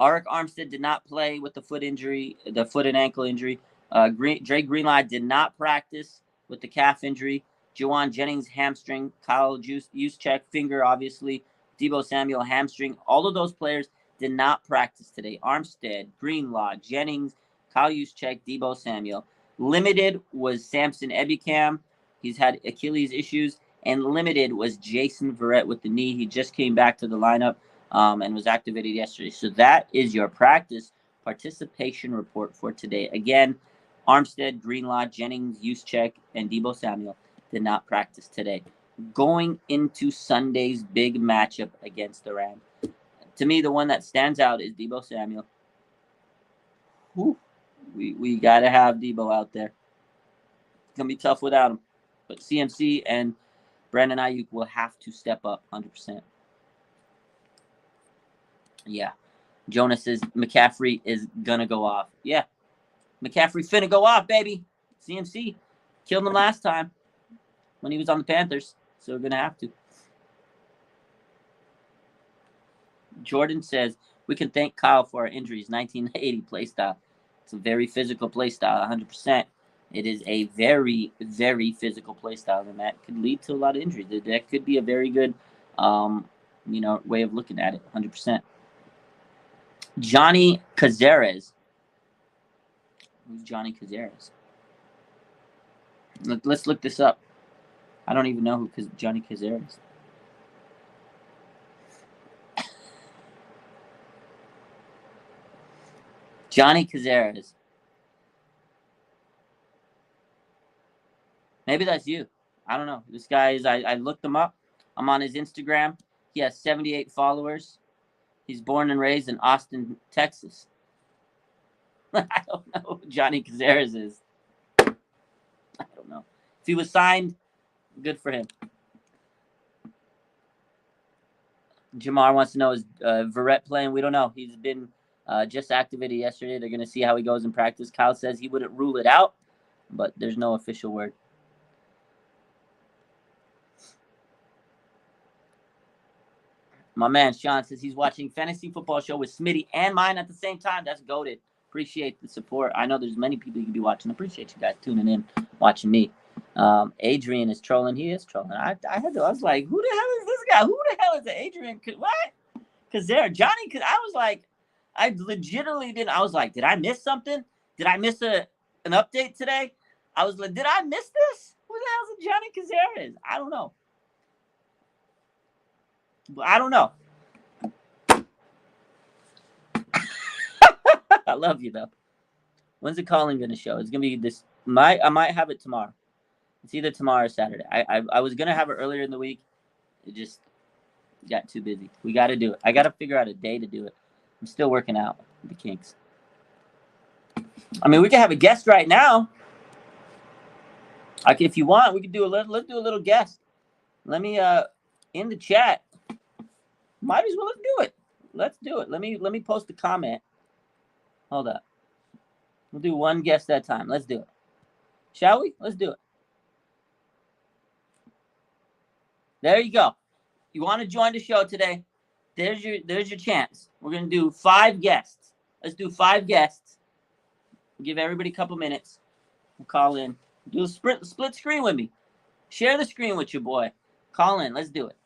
Arik Armstead did not play with the foot and ankle injury. Dre Greenlaw did not practice with the calf injury. Jauan Jennings, hamstring. Kyle Juszczyk, finger, obviously. Deebo Samuel, hamstring. All of those players did not practice today. Armstead, Greenlaw, Jennings, Kyle Juszczyk, Deebo Samuel. Limited was Samson Ebukam. He's had Achilles issues. And limited was Jason Verrett with the knee. He just came back to the lineup and was activated yesterday. So that is your practice participation report for today. Again, Armstead, Greenlaw, Jennings, Juszczyk, and Deebo Samuel did not practice today. Going into Sunday's big matchup against the Rams. To me, the one that stands out is Deebo Samuel. Whew. We got to have Deebo out there. It's going to be tough without him. But CMC and Brandon Ayuk will have to step up 100%. Yeah. Jonas says McCaffrey is going to go off. Yeah. McCaffrey finna go off, baby. CMC killed him last time when he was on the Panthers, so we're going to have to. Jordan says, we can thank Kyle for our injuries. 1980 play style. It's a very physical play style, 100%. It is a very, very physical play style, and that could lead to a lot of injuries. That could be a very good, way of looking at it, 100%. Johnny Cazares. Who's Johnny Cazares? Let's look this up. I don't even know who Johnny Cazares is. Johnny Cazares. Maybe that's you. I don't know. This guy is, I looked him up. I'm on his Instagram. He has 78 followers. He's born and raised in Austin, Texas. I don't know who Johnny Cazares is. I don't know. If he was signed, good for him. Jamar wants to know, is Verrett playing? We don't know. He's been just activated yesterday. They're going to see how he goes in practice. Kyle says he wouldn't rule it out, but there's no official word. My man Sean says he's watching Fantasy Football Show with Smitty and mine at the same time. That's goated. Appreciate the support. I know there's many people you can be watching. Appreciate you guys tuning in, watching me. Adrian is trolling. He is trolling. I was like, who the hell is this guy? Who the hell is Adrian? What? Johnny. I was like, I legitimately didn't. I was like, did I miss something? Did I miss an update today? I was like, did I miss this? Who the hell is Johnny Cazares? I don't know. I don't know. I love you, though. When's the calling going to show? It's going to be this. I might have it tomorrow. It's either tomorrow or Saturday. I was going to have it earlier in the week. It just got too busy. We got to do it. I got to figure out a day to do it. I'm still working out the kinks. I mean, we can have a guest right now. If you want, we can do let's do a little guest. Let me in the chat. Might as well let's do it. Let's do it. Let me post a comment. Hold up. We'll do one guest at a time. Let's do it. Shall we? Let's do it. There you go. You want to join the show today? There's your chance. We're gonna do 5 guests. Let's do 5 guests. Give everybody a couple minutes. We'll call in. Do a split screen with me. Share the screen with your boy. Call in. Let's do it.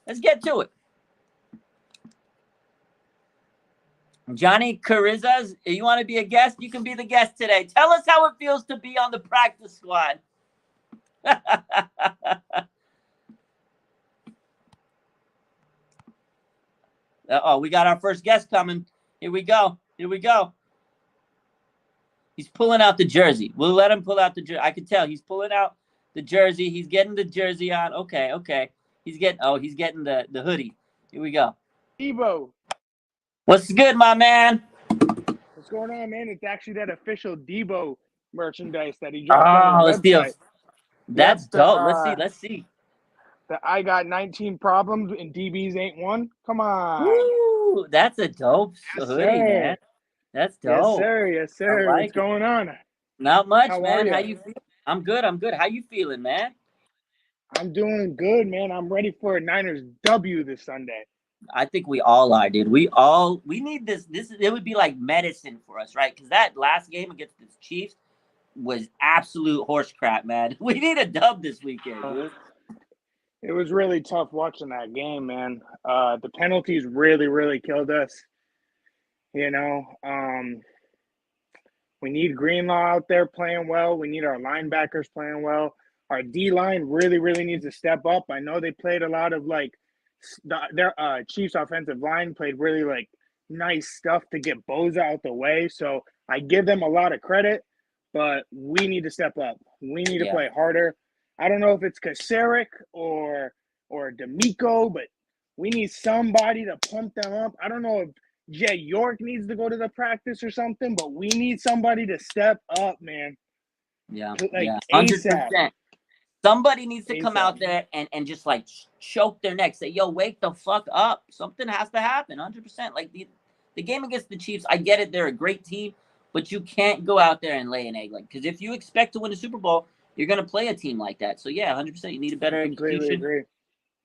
Let's get to it. Johnny Carizas, you want to be a guest? You can be the guest today. Tell us how it feels to be on the practice squad. Uh-oh, we got our first guest coming. Here we go. He's pulling out the jersey. We'll let him pull out the jersey. I can tell he's pulling out the jersey. He's getting the jersey on. Okay. He's getting the hoodie. Here we go. Debo. What's good, my man? What's going on, man? It's actually that official Debo merchandise that he dropped on his website. That's dope. Let's see. I got 19 problems and DBs ain't one. Come on. Woo, that's a dope hoodie, man. That's dope. Yes, sir. Like What's going on? Not much, How man. are you? How you feel? I'm good. How you feeling, man? I'm doing good, man. I'm ready for a Niners W this Sunday. I think we all are, dude. We need this. It would be like medicine for us, right? Because that last game against the Chiefs was absolute horse crap, man. We need a dub this weekend, dude. It was really tough watching that game, man. The penalties really killed us. You know, we need Greenlaw out there playing well. We need our linebackers playing well. Our D-line really needs to step up. I know they played a lot of their Chiefs offensive line played really nice stuff to get Boza out the way. So I give them a lot of credit, but we need to step up. We need to play harder. I don't know if it's Kasarik or D'Amico, but we need somebody to pump them up. I don't know if Jay York needs to go to the practice or something, but we need somebody to step up, man. Yeah, 100%. Somebody needs to come out there and just choke their neck. Say, yo, wake the fuck up. Something has to happen. 100%. Like the game against the Chiefs, I get it. They're a great team, but you can't go out there and lay an egg. Because if you expect to win a Super Bowl, you're going to play a team like that. So, yeah, 100%. You need a better execution. Agree.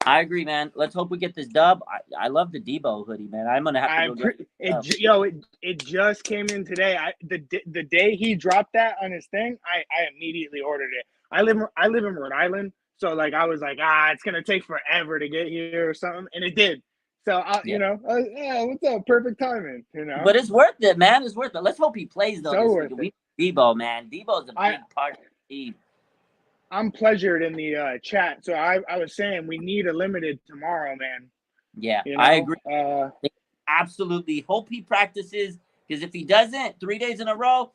I agree, man. Let's hope we get this dub. I love the Debo hoodie, man. I'm going to have to go get it. It just came in today. The day he dropped that on his thing, I immediately ordered it. I live in Rhode Island, so I was like, it's going to take forever to get here or something, and it did. So, what's up? Perfect timing, But it's worth it, man. It's worth it. Let's hope he plays, though, this week. We need Debo, man. Debo's a big part of the team. I'm pleasured in the chat. So I was saying we need a limited tomorrow, man. Yeah, I agree. Absolutely. Hope he practices, because if he doesn't 3 days in a row,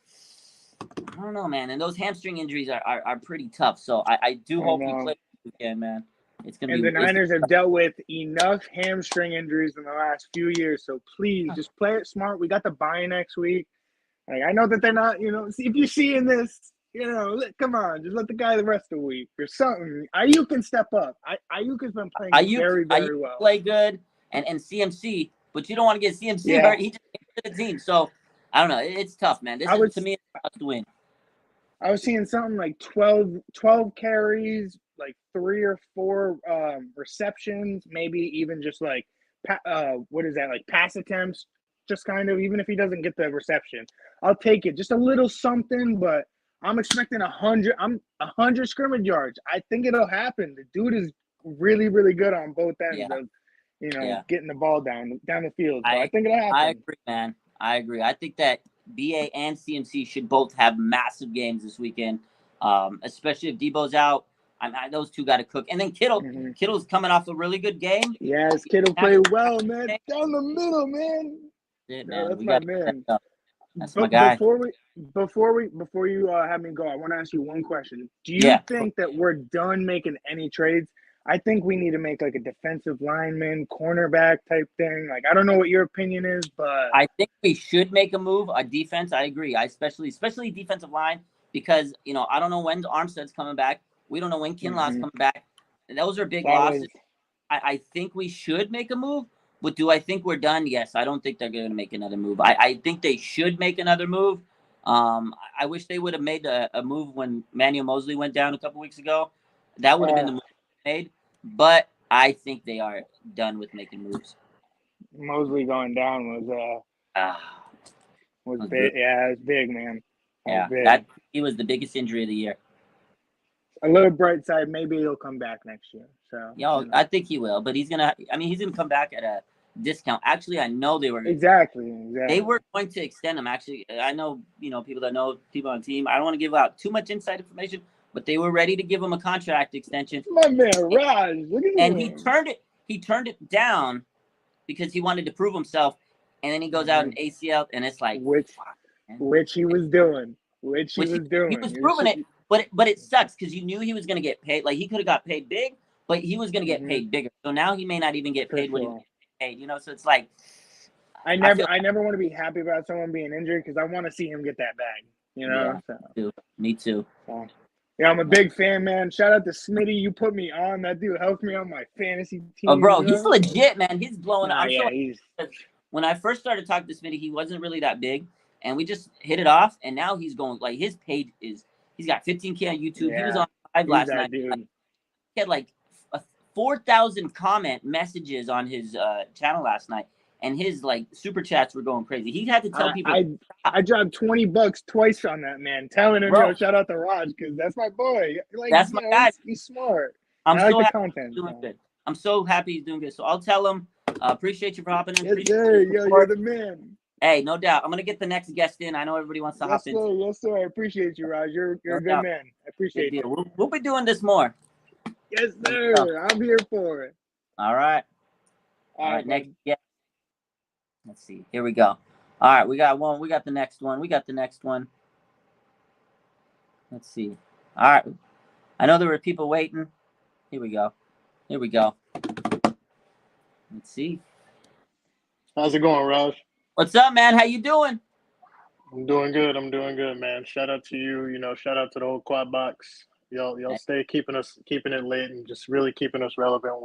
I don't know, man. And those hamstring injuries are pretty tough. So I do hope he plays this weekend, man. It's gonna be. And the Niners have dealt with enough hamstring injuries in the last few years. So please just play it smart. We got the bye next week. I know that they're not, if you're seeing this, come on, just let the guy the rest of the week or something. Ayuk can step up. Ayuk has been playing very well. Play good and CMC, but you don't want to get CMC hurt. He just came to the team. So I don't know. It's tough, man. To me, it's tough to win. I was seeing something like 12 carries, 3 or 4 receptions, maybe even just pass attempts, just kind of, even if he doesn't get the reception. I'll take it. Just a little something, but I'm expecting 100 scrimmage yards. I think it'll happen. The dude is really good on both ends of, getting the ball down the field. So I think it'll happen. I agree, man. I agree. I think that BA and CMC should both have massive games this weekend, especially if Debo's out. Those two got to cook. And then Kittle. Mm-hmm. Kittle's coming off a really good game. Yes, Kittle played well, man. Down the middle, man. Shit, man. That's my man. That's my guy. Before you have me go, I want to ask you one question. Do you think that we're done making any trades? I think we need to make a defensive lineman, cornerback type thing. I don't know what your opinion is, but I think we should make a move. A defense, I agree. Especially defensive line, because I don't know when Armstead's coming back. We don't know when Kinlaw's coming back. And those are big losses. I think we should make a move, But do I think we're done? Yes. I don't think they're going to make another move. I think they should make another move. I wish they would have made a move when Manuel Mosley went down a couple weeks ago. That would have been the move made. But I think they are done with making moves. Mosley going down was big. Good. Yeah, it was big, man. He was the biggest injury of the year. A little bright side, maybe he'll come back next year. So I think he will, but he's gonna come back at a discount. Actually, I know they were exactly. They were going to extend him. Actually, I know people that know people on the team. I don't want to give out too much inside information, but they were ready to give him a contract extension. My man Raj, look at him. And he turned it down because he wanted to prove himself. And then he goes out in ACL, and it's like which he was doing. He was proving it, but it sucks because you knew he was going to get paid. Like he could have got paid big, but he was going to get paid bigger. So now he may not even get paid what he was paid. So it's like I never want to be happy about someone being injured because I want to see him get that bag. Yeah, so. Me too. So, yeah, I'm a big fan, man. Shout out to Smitty. You put me on. That dude helped me on my fantasy team. Oh, bro, he's legit, man. He's blowing up. When I first started talking to Smitty, he wasn't really that big, and we just hit it off. And now he's going like his page he's got 15K on YouTube. He was on live last night. He had like 4,000 comment messages on his channel last night, and his like super chats were going crazy. He had to tell people. I dropped $20 twice on that man, telling him, "Yo, shout out to Raj because that's my boy. Like, that's my guy. He's smart. I like so the content. Doing good. I'm so happy he's doing good. So I'll tell him. Appreciate you for hopping in. Yes, sir. Yo, you're the man. Hey, no doubt. I'm gonna get the next guest in. I know everybody wants to hop in. Yes, sir. I appreciate you, Raj. You're a good man. I appreciate you. We'll be doing this more. Yes, sir. I'm here for it. All right. All right. Next guest. Let's see. Here we go. All right. We got one. We got the next one. Let's see. All right. I know there were people waiting. Here we go. Let's see. How's it going, Raj? What's up, man? How you doing? I'm doing good, man. Shout out to you. Shout out to the whole Quad Box. Y'all stay keeping it lit and just really keeping us relevant.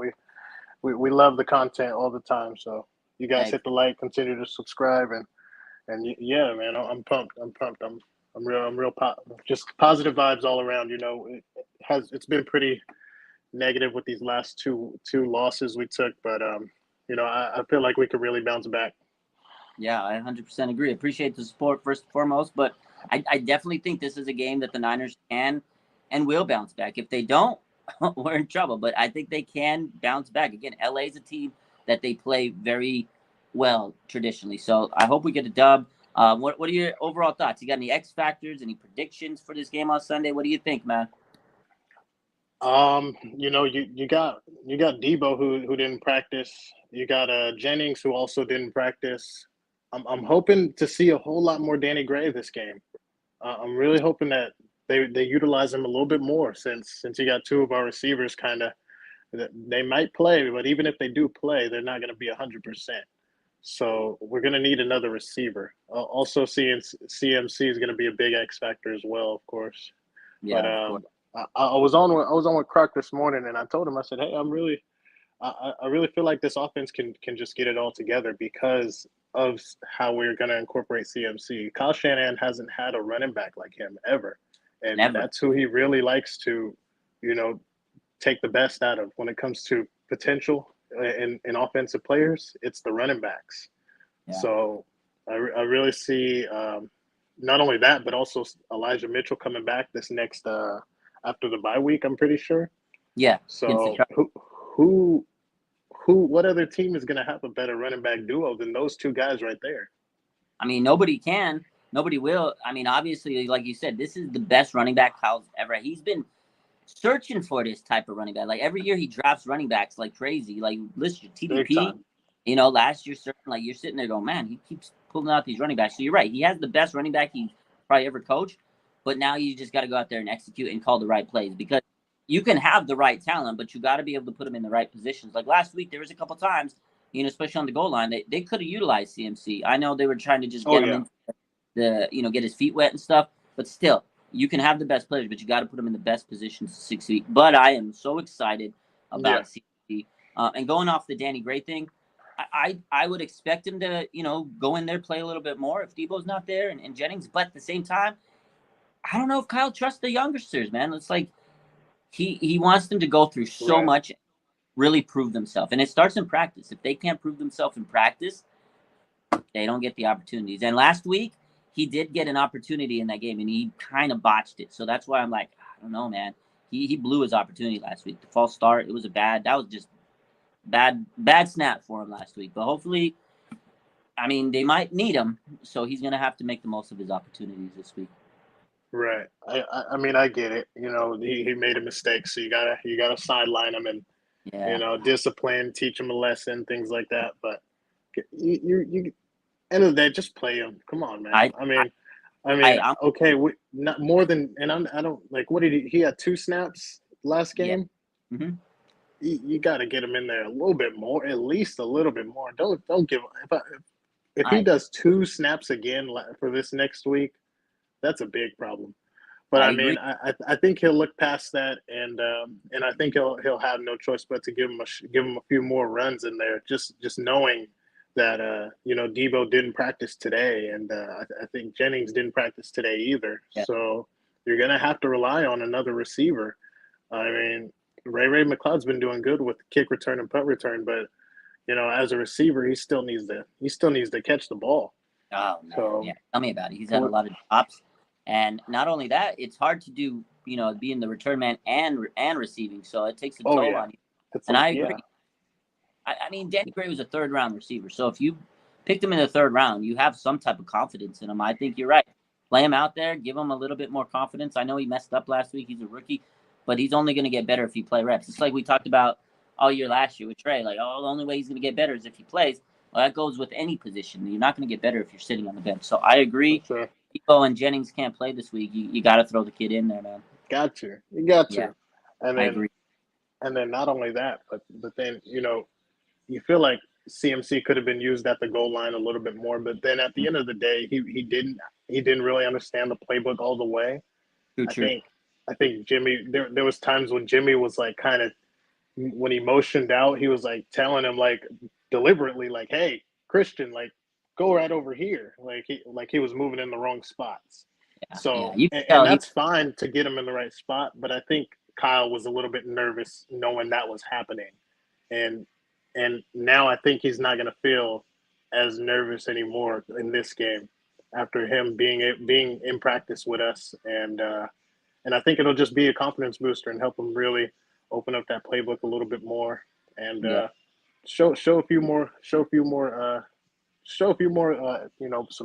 We love the content all the time. So you guys hit the like, continue to subscribe, and yeah, man, I'm pumped. I'm real just positive vibes all around. It's been pretty negative with these last two losses we took, but I feel like we could really bounce back. Yeah, I 100% agree. Appreciate the support first and foremost, but I definitely think this is a game that the Niners can and will bounce back. If they don't, we're in trouble, but I think they can bounce back. Again, LA is a team that they play very well traditionally, so I hope we get a dub. What are your overall thoughts? You got any X factors, any predictions for this game on Sunday? What do you think, man? You got Debo who didn't practice. You got Jennings who also didn't practice. I'm hoping to see a whole lot more Danny Gray this game. I'm really hoping that they utilize him a little bit more since you got two of our receivers kind of. They might play, but even if they do play, they're not going to be 100%. So we're going to need another receiver. Also, CMC is going to be a big X factor as well, of course. Yeah. But I was on with Kruk this morning, and I told him, I said, hey, I really feel like this offense can just get it all together because of how we're going to incorporate CMC. Kyle Shanahan hasn't had a running back like him ever, and that's who he really likes to, take the best out of when it comes to potential in offensive players. It's the running backs. Yeah. So I really see not only that, but also Elijah Mitchell coming back this next after the bye week, I'm pretty sure. Yeah. So what other team is going to have a better running back duo than those two guys right there? I mean, nobody can. Nobody will. I mean, obviously, like you said, this is the best running back Kyle's ever. He's been searching for this type of running back. Like every year he drafts running backs like crazy. Like list your TDP. Last year, like you're sitting there going, man, he keeps pulling out these running backs. So you're right. He has the best running back he's probably ever coached. But now you just got to go out there and execute and call the right plays because you can have the right talent, but you got to be able to put them in the right positions. Like last week, there was a couple times, especially on the goal line, they could have utilized CMC. I know they were trying to just get him in get his feet wet and stuff, but still, you can have the best players, but you got to put them in the best positions to succeed. But I am so excited about CMC. And going off the Danny Gray thing, I would expect him to, go in there, play a little bit more if Debo's not there and Jennings. But at the same time, I don't know if Kyle trusts the youngsters, man. It's like he wants them to go through so Right. much, really prove themselves. And it starts in practice. If they can't prove themselves in practice, they don't get the opportunities. And last week, he did get an opportunity in that game, and he kind of botched it. So that's why I'm like, I don't know, man. He blew his opportunity last week. The false start, that was just bad snap for him last week. But hopefully, I mean, they might need him, so he's gonna have to make the most of his opportunities this week. Right. I mean, I get it. He made a mistake, so you gotta sideline him and Yeah. discipline, teach him a lesson, things like that. But you end of the day, just play him. Come on, man. I'm Okay, not more than, and I don't like. What did he had 2 snaps last yeah. game? hmm You got to get him in there a little bit more, at least a little bit more. Don't give if he I does 2 snaps again for this next week, that's a big problem. But I I agree. mean, I think he'll look past that, and I think he'll have no choice but to give him a few more runs in there. Just knowing that Debo didn't practice today, and I think Jennings didn't practice today either. Yeah. So you're gonna have to rely on another receiver. I mean, Ray McLeod's been doing good with kick return and punt return, but as a receiver, he still needs to catch the ball. Oh man, So yeah. Tell me about it. He's had a lot of drops, and not only that, it's hard to do. Being the return man and receiving, so it takes a toll on you. And I agree. I mean, Danny Gray was a 3rd-round receiver, so if you picked him in the 3rd round, you have some type of confidence in him. I think you're right. Play him out there, give him a little bit more confidence. I know he messed up last week. He's a rookie, but he's only going to get better if he play reps. It's like we talked about all year last year with Trey. Like, the only way he's going to get better is if he plays. Well, that goes with any position. You're not going to get better if you're sitting on the bench. So I agree. Sure. Debo and Jennings can't play this week. You got to throw the kid in there, man. Got you. You got to. Yeah, And I then agree. and then not only that, but then you feel like CMC could have been used at the goal line a little bit more. But then at the end of the day, he didn't really understand the playbook all the way. True. I think Jimmy. There was times when Jimmy was like kind of when he motioned out, he was like telling him like deliberately like, "Hey, Christian, like go right over here." Like he was moving in the wrong spots. Yeah. So You can and tell that's fine to get him in the right spot, but I think Kyle was a little bit nervous knowing that was happening, and now I think he's not going to feel as nervous anymore in this game after him being in practice with us, and I think it'll just be a confidence booster and help him really open up that playbook a little bit more and Yeah. show a few more some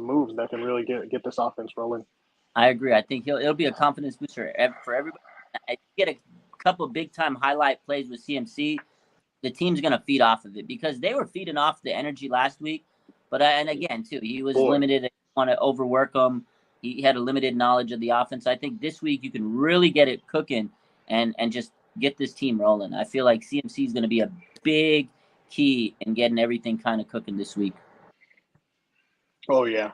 moves that can really get this offense rolling. I agree. I think it'll be a confidence booster for everybody. If you get a couple of big time highlight plays with CMC, the team's going to feed off of it because they were feeding off the energy last week. But and again, too, he was limited. They want to overwork him. He had a limited knowledge of the offense. I think this week you can really get it cooking and just get this team rolling. I feel like CMC is going to be a big key in getting everything kind of cooking this week. Oh yeah,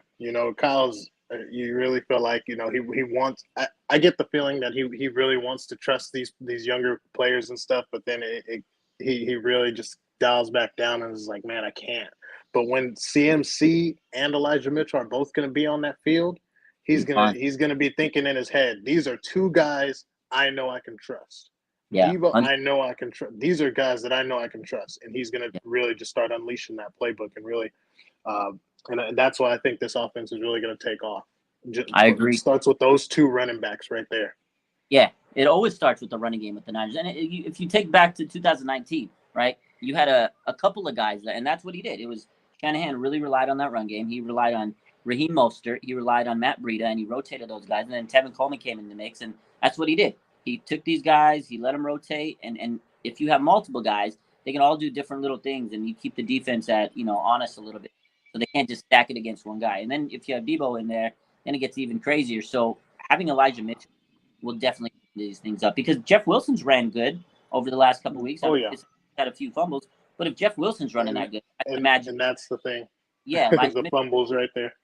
Kyle's. You really feel like he wants. I get the feeling that he really wants to trust these younger players and stuff, but then he really just dials back down and is like, man, I can't. But when CMC and Elijah Mitchell are both going to be on that field, he's gonna be thinking in his head, these are 2 guys I know I can trust. Yeah, Debo, I know I can trust. These are guys that I know I can trust, and he's gonna really just start unleashing that playbook and really. And that's why I think this offense is really going to take off. I agree. It starts with those 2 running backs right there. Yeah, it always starts with the running game with the Niners. And if you take back to 2019, right, you had a couple of guys, and that's what he did. It was Shanahan really relied on that run game. He relied on Raheem Mostert. He relied on Matt Breida, and he rotated those guys. And then Tevin Coleman came in the mix, and that's what he did. He took these guys, he let them rotate, and if you have multiple guys, they can all do different little things, and you keep the defense at honest a little bit. So they can't just stack it against one guy. And then if you have Debo in there, then it gets even crazier. So having Elijah Mitchell will definitely clean these things up because Jeff Wilson's ran good over the last couple of weeks. He's had a few fumbles, but if Jeff Wilson's running that good, I can imagine. And that's the thing. Yeah, the fumbles right there.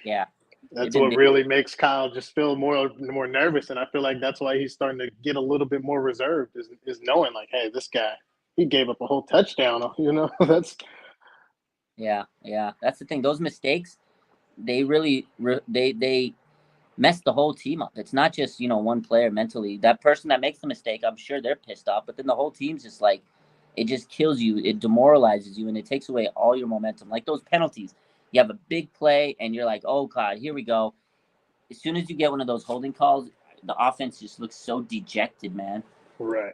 Yeah, that's what really makes Kyle just feel more nervous, and I feel like that's why he's starting to get a little bit more reserved. Is knowing like, hey, this guy, he gave up a whole touchdown. Yeah. That's the thing. Those mistakes, they really they mess the whole team up. It's not just one player mentally. That person that makes the mistake, I'm sure they're pissed off, but then the whole team's just like, it just kills you. It demoralizes you, and it takes away all your momentum. Like those penalties, you have a big play, and you're like, oh god, here we go. As soon as you get one of those holding calls, the offense just looks so dejected, man. Right.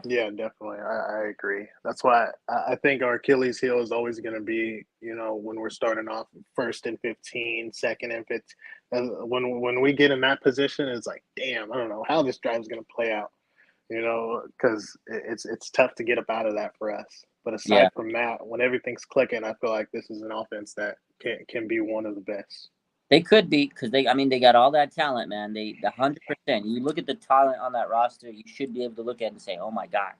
Yeah, definitely. I agree. That's why I think our Achilles heel is always going to be, when we're starting off first and 15, second and 15. When we get in that position, it's like, damn, I don't know how this drive is going to play out, because it's tough to get up out of that for us. But aside from that, when everything's clicking, I feel like this is an offense that can be one of the best. They could be, because they got all that talent, man. The 100%. You look at the talent on that roster, you should be able to look at it and say, oh my god,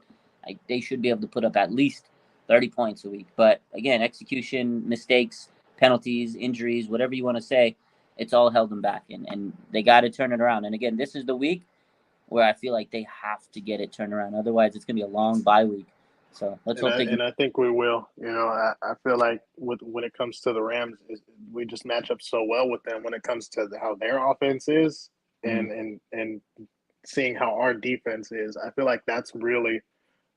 they should be able to put up at least 30 points a week. But again, execution, mistakes, penalties, injuries, whatever you want to say, it's all held them back, and they got to turn it around. And again, this is the week where I feel like they have to get it turned around. Otherwise, it's gonna be a long bye week. So let's hope they. And I think we will. I feel like when it comes to the Rams, we just match up so well with them when it comes to how their offense is, and seeing how our defense is. I feel like that's really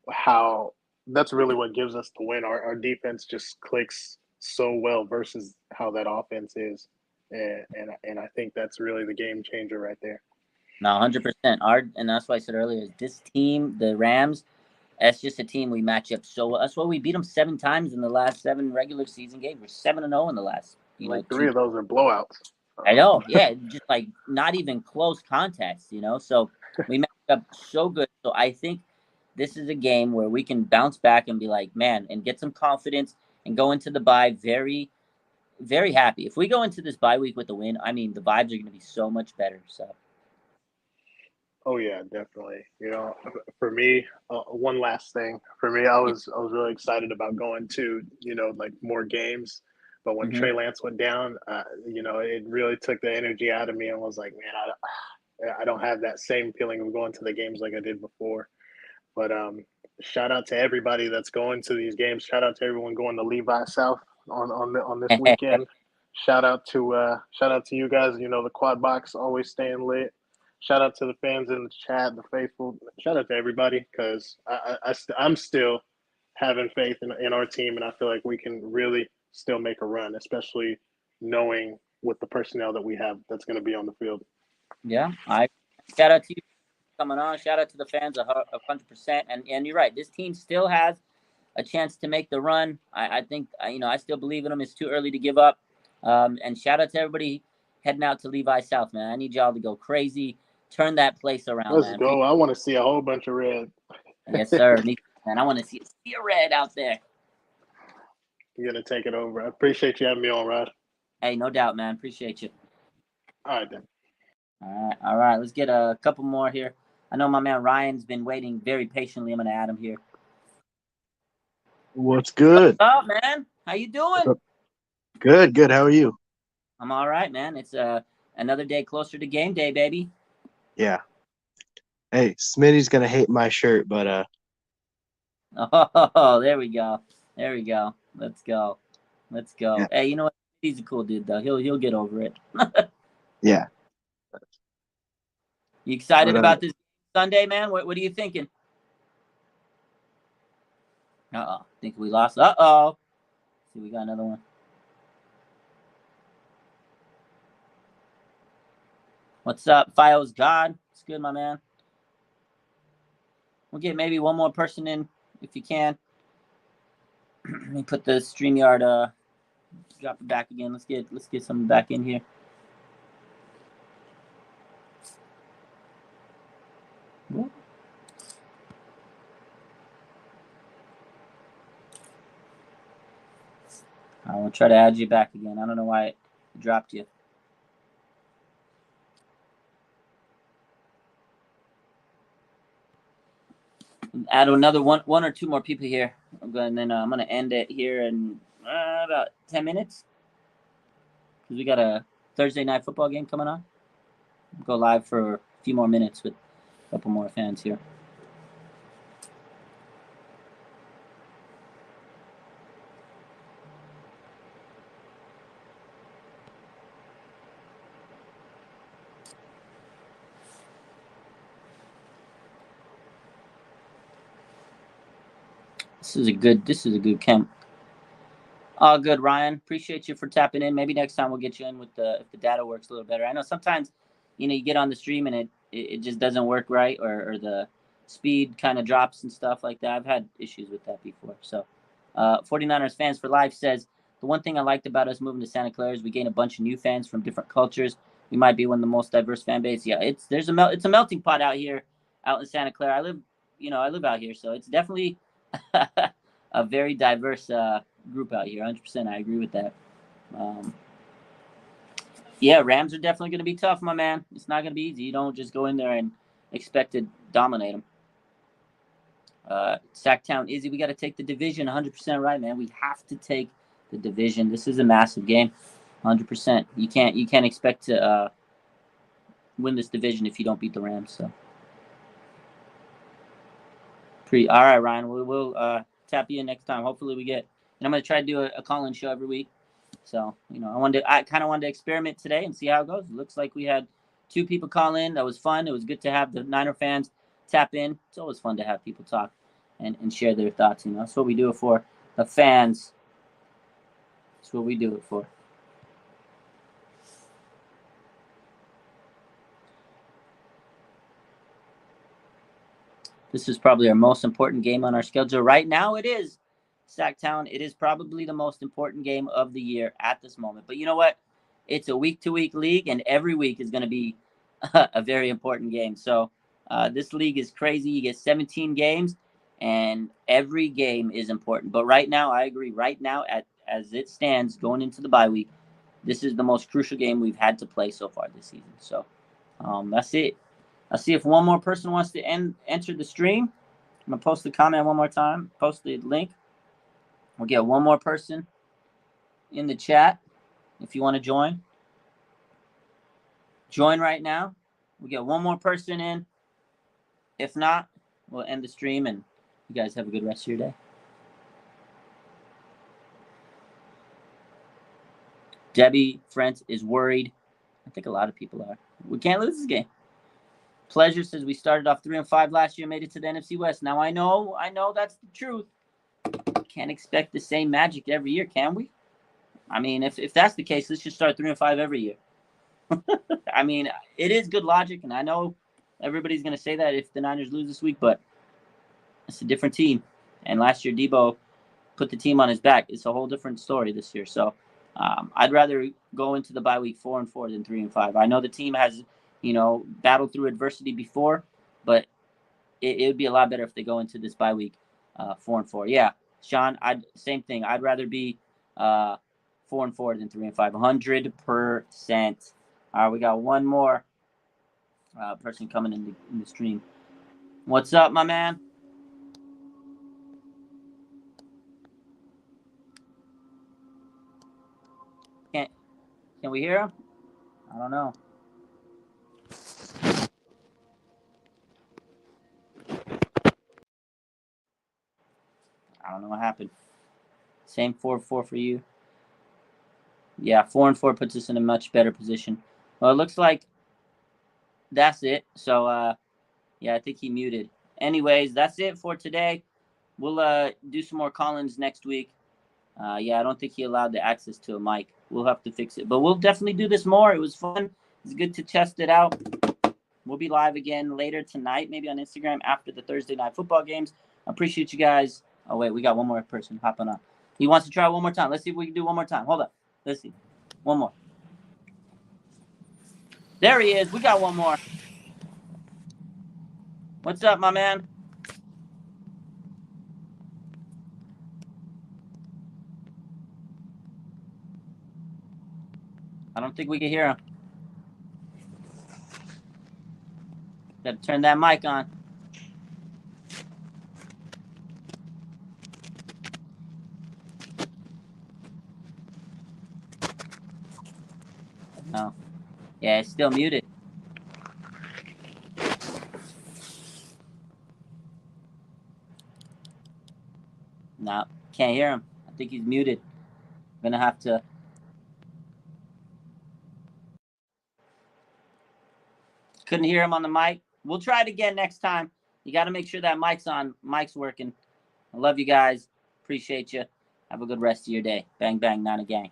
what gives us the win. Our defense just clicks so well versus how that offense is, and I think that's really the game changer right there. No, 100%. And that's why I said earlier, this team, the Rams, that's just a team we match up so well. That's why we beat them 7 times in the last 7 regular season games. We're 7-0 in the last. Like 3 of those are blowouts. I know, yeah, just like not even close contests. So we match up so good. So I think this is a game where we can bounce back and be like, man, and get some confidence and go into the bye very, very happy. If we go into this bye week with a win, I mean, the vibes are going to be so much better. So. Oh yeah, definitely. For me, one last thing. For me, I was really excited about going to like more games, but when Trey Lance went down, it really took the energy out of me and was like, man, I don't have that same feeling of going to the games like I did before. But shout out to everybody that's going to these games. Shout out to everyone going to Levi South on this weekend. Shout out to you guys. The Quad Box always staying lit. Shout out to the fans in the chat, the faithful. Shout out to everybody, because I'm still having faith in our team, and I feel like we can really still make a run, especially knowing with the personnel that we have that's going to be on the field. Yeah, shout out to you coming on. Shout out to the fans 100%. And you're right. This team still has a chance to make the run. I think I still believe in them. It's too early to give up. And shout out to everybody heading out to Levi South, man. I need y'all to go crazy. Turn that place around. Let's go. I want to see a whole bunch of red. Yes, sir. And I want to see a red out there. You're going to take it over. I appreciate you having me on, Rod. Hey, no doubt, man. Appreciate you. All right, then. All right. Let's get a couple more here. I know my man Ryan's been waiting very patiently. I'm going to add him here. What's good? What's up, man? How you doing? Good. How are you? I'm all right, man. It's another day closer to game day, baby. Yeah. Hey, Smitty's gonna hate my shirt, but Oh, there we go. Let's go. Yeah. Hey, you know what? He's a cool dude, though. He'll get over it. Yeah. You excited about this Sunday, man? What are you thinking? Think we lost. See, we got another one. What's up, Fios God? It's good, my man. We'll get maybe one more person in if you can. Let me put the StreamYard drop it back again. Let's get someone back in here. I will try to add you back again. I don't know why it dropped you. Add another one or two more people here. And then I'm going to end it here in about 10 minutes. Because we got a Thursday night football game coming on. We'll go live for a few more minutes with a couple more fans here. This is a good camp. Oh, good, Ryan. Appreciate you for tapping in. Maybe next time we'll get you in with if the data works a little better. I know sometimes, you get on the stream and it just doesn't work right, or the speed kind of drops and stuff like that. I've had issues with that before. So, 49ers Fans for Life says, the one thing I liked about us moving to Santa Clara is we gain a bunch of new fans from different cultures. We might be one of the most diverse fan base. Yeah, it's a melting pot out here, out in Santa Clara. I live out here, so it's definitely a very diverse group out here. 100%, I agree with that. Yeah, Rams are definitely going to be tough, my man. It's not going to be easy. You don't just go in there and expect to dominate them. Sacktown Izzy, we got to take the division. 100% right, man. We have to take the division. This is a massive game. 100%. You can't expect to win this division if you don't beat the Rams. So, all right, Ryan. We'll tap you in next time. Hopefully, we get. And I'm gonna try to do a call-in show every week. So, I kind of wanted to experiment today and see how it goes. It looks like we had 2 people call in. That was fun. It was good to have the Niner fans tap in. It's always fun to have people talk and share their thoughts. That's what we do it for. The fans. That's what we do it for. This is probably our most important game on our schedule right now. It is. Sacktown, it is probably the most important game of the year at this moment. But you know what? It's a week-to-week league, and every week is going to be a very important game. So this league is crazy. You get 17 games, and every game is important. But right now, I agree. Right now, as it stands, going into the bye week, this is the most crucial game we've had to play so far this season. So that's it. I'll see if one more person wants to enter the stream. I'm going to post the comment one more time, post the link. We'll get one more person in the chat if you want to join. Join right now. We'll get one more person in. If not, we'll end the stream, and you guys have a good rest of your day. Debbie Frentz is worried. I think a lot of people are. We can't lose this game. Pleasure says we started off 3-5 last year, made it to the NFC West. Now I know that's the truth. Can't expect the same magic every year, can we? I mean, if that's the case, let's just start 3-5 every year. I mean, it is good logic, and I know everybody's going to say that if the Niners lose this week, but it's a different team. And last year, Debo put the team on his back. It's a whole different story this year. So I'd rather go into the bye week 4-4 than 3-5. I know the team has, battled through adversity before, but it would be a lot better if they go into this bye week 4-4. Yeah, Sean, same thing. I'd rather be 4-4 than 3-5. 100%. All right, we got one more person coming in the stream. What's up, my man? Can we hear him? I don't know. I don't know what happened. Same 4-4 for you. Yeah, 4-4 puts us in a much better position. Well, it looks like that's it. So, yeah, I think he muted. Anyways, that's it for today. We'll do some more call-ins next week. Yeah, I don't think he allowed the access to a mic. We'll have to fix it. But we'll definitely do this more. It was fun. It's good to test it out. We'll be live again later tonight, maybe on Instagram after the Thursday night football games. I appreciate you guys. Oh, wait, we got one more person hopping on. He wants to try one more time. Let's see if we can do one more time. Hold up. Let's see. One more. There he is. We got one more. What's up, my man? I don't think we can hear him. Got to turn that mic on. No. Yeah, it's still muted. No, can't hear him. I think he's muted. I'm gonna have to. Couldn't hear him on the mic. We'll try it again next time. You got to make sure that mic's on. Mic's working. I love you guys. Appreciate you. Have a good rest of your day. Bang, bang, not a gang.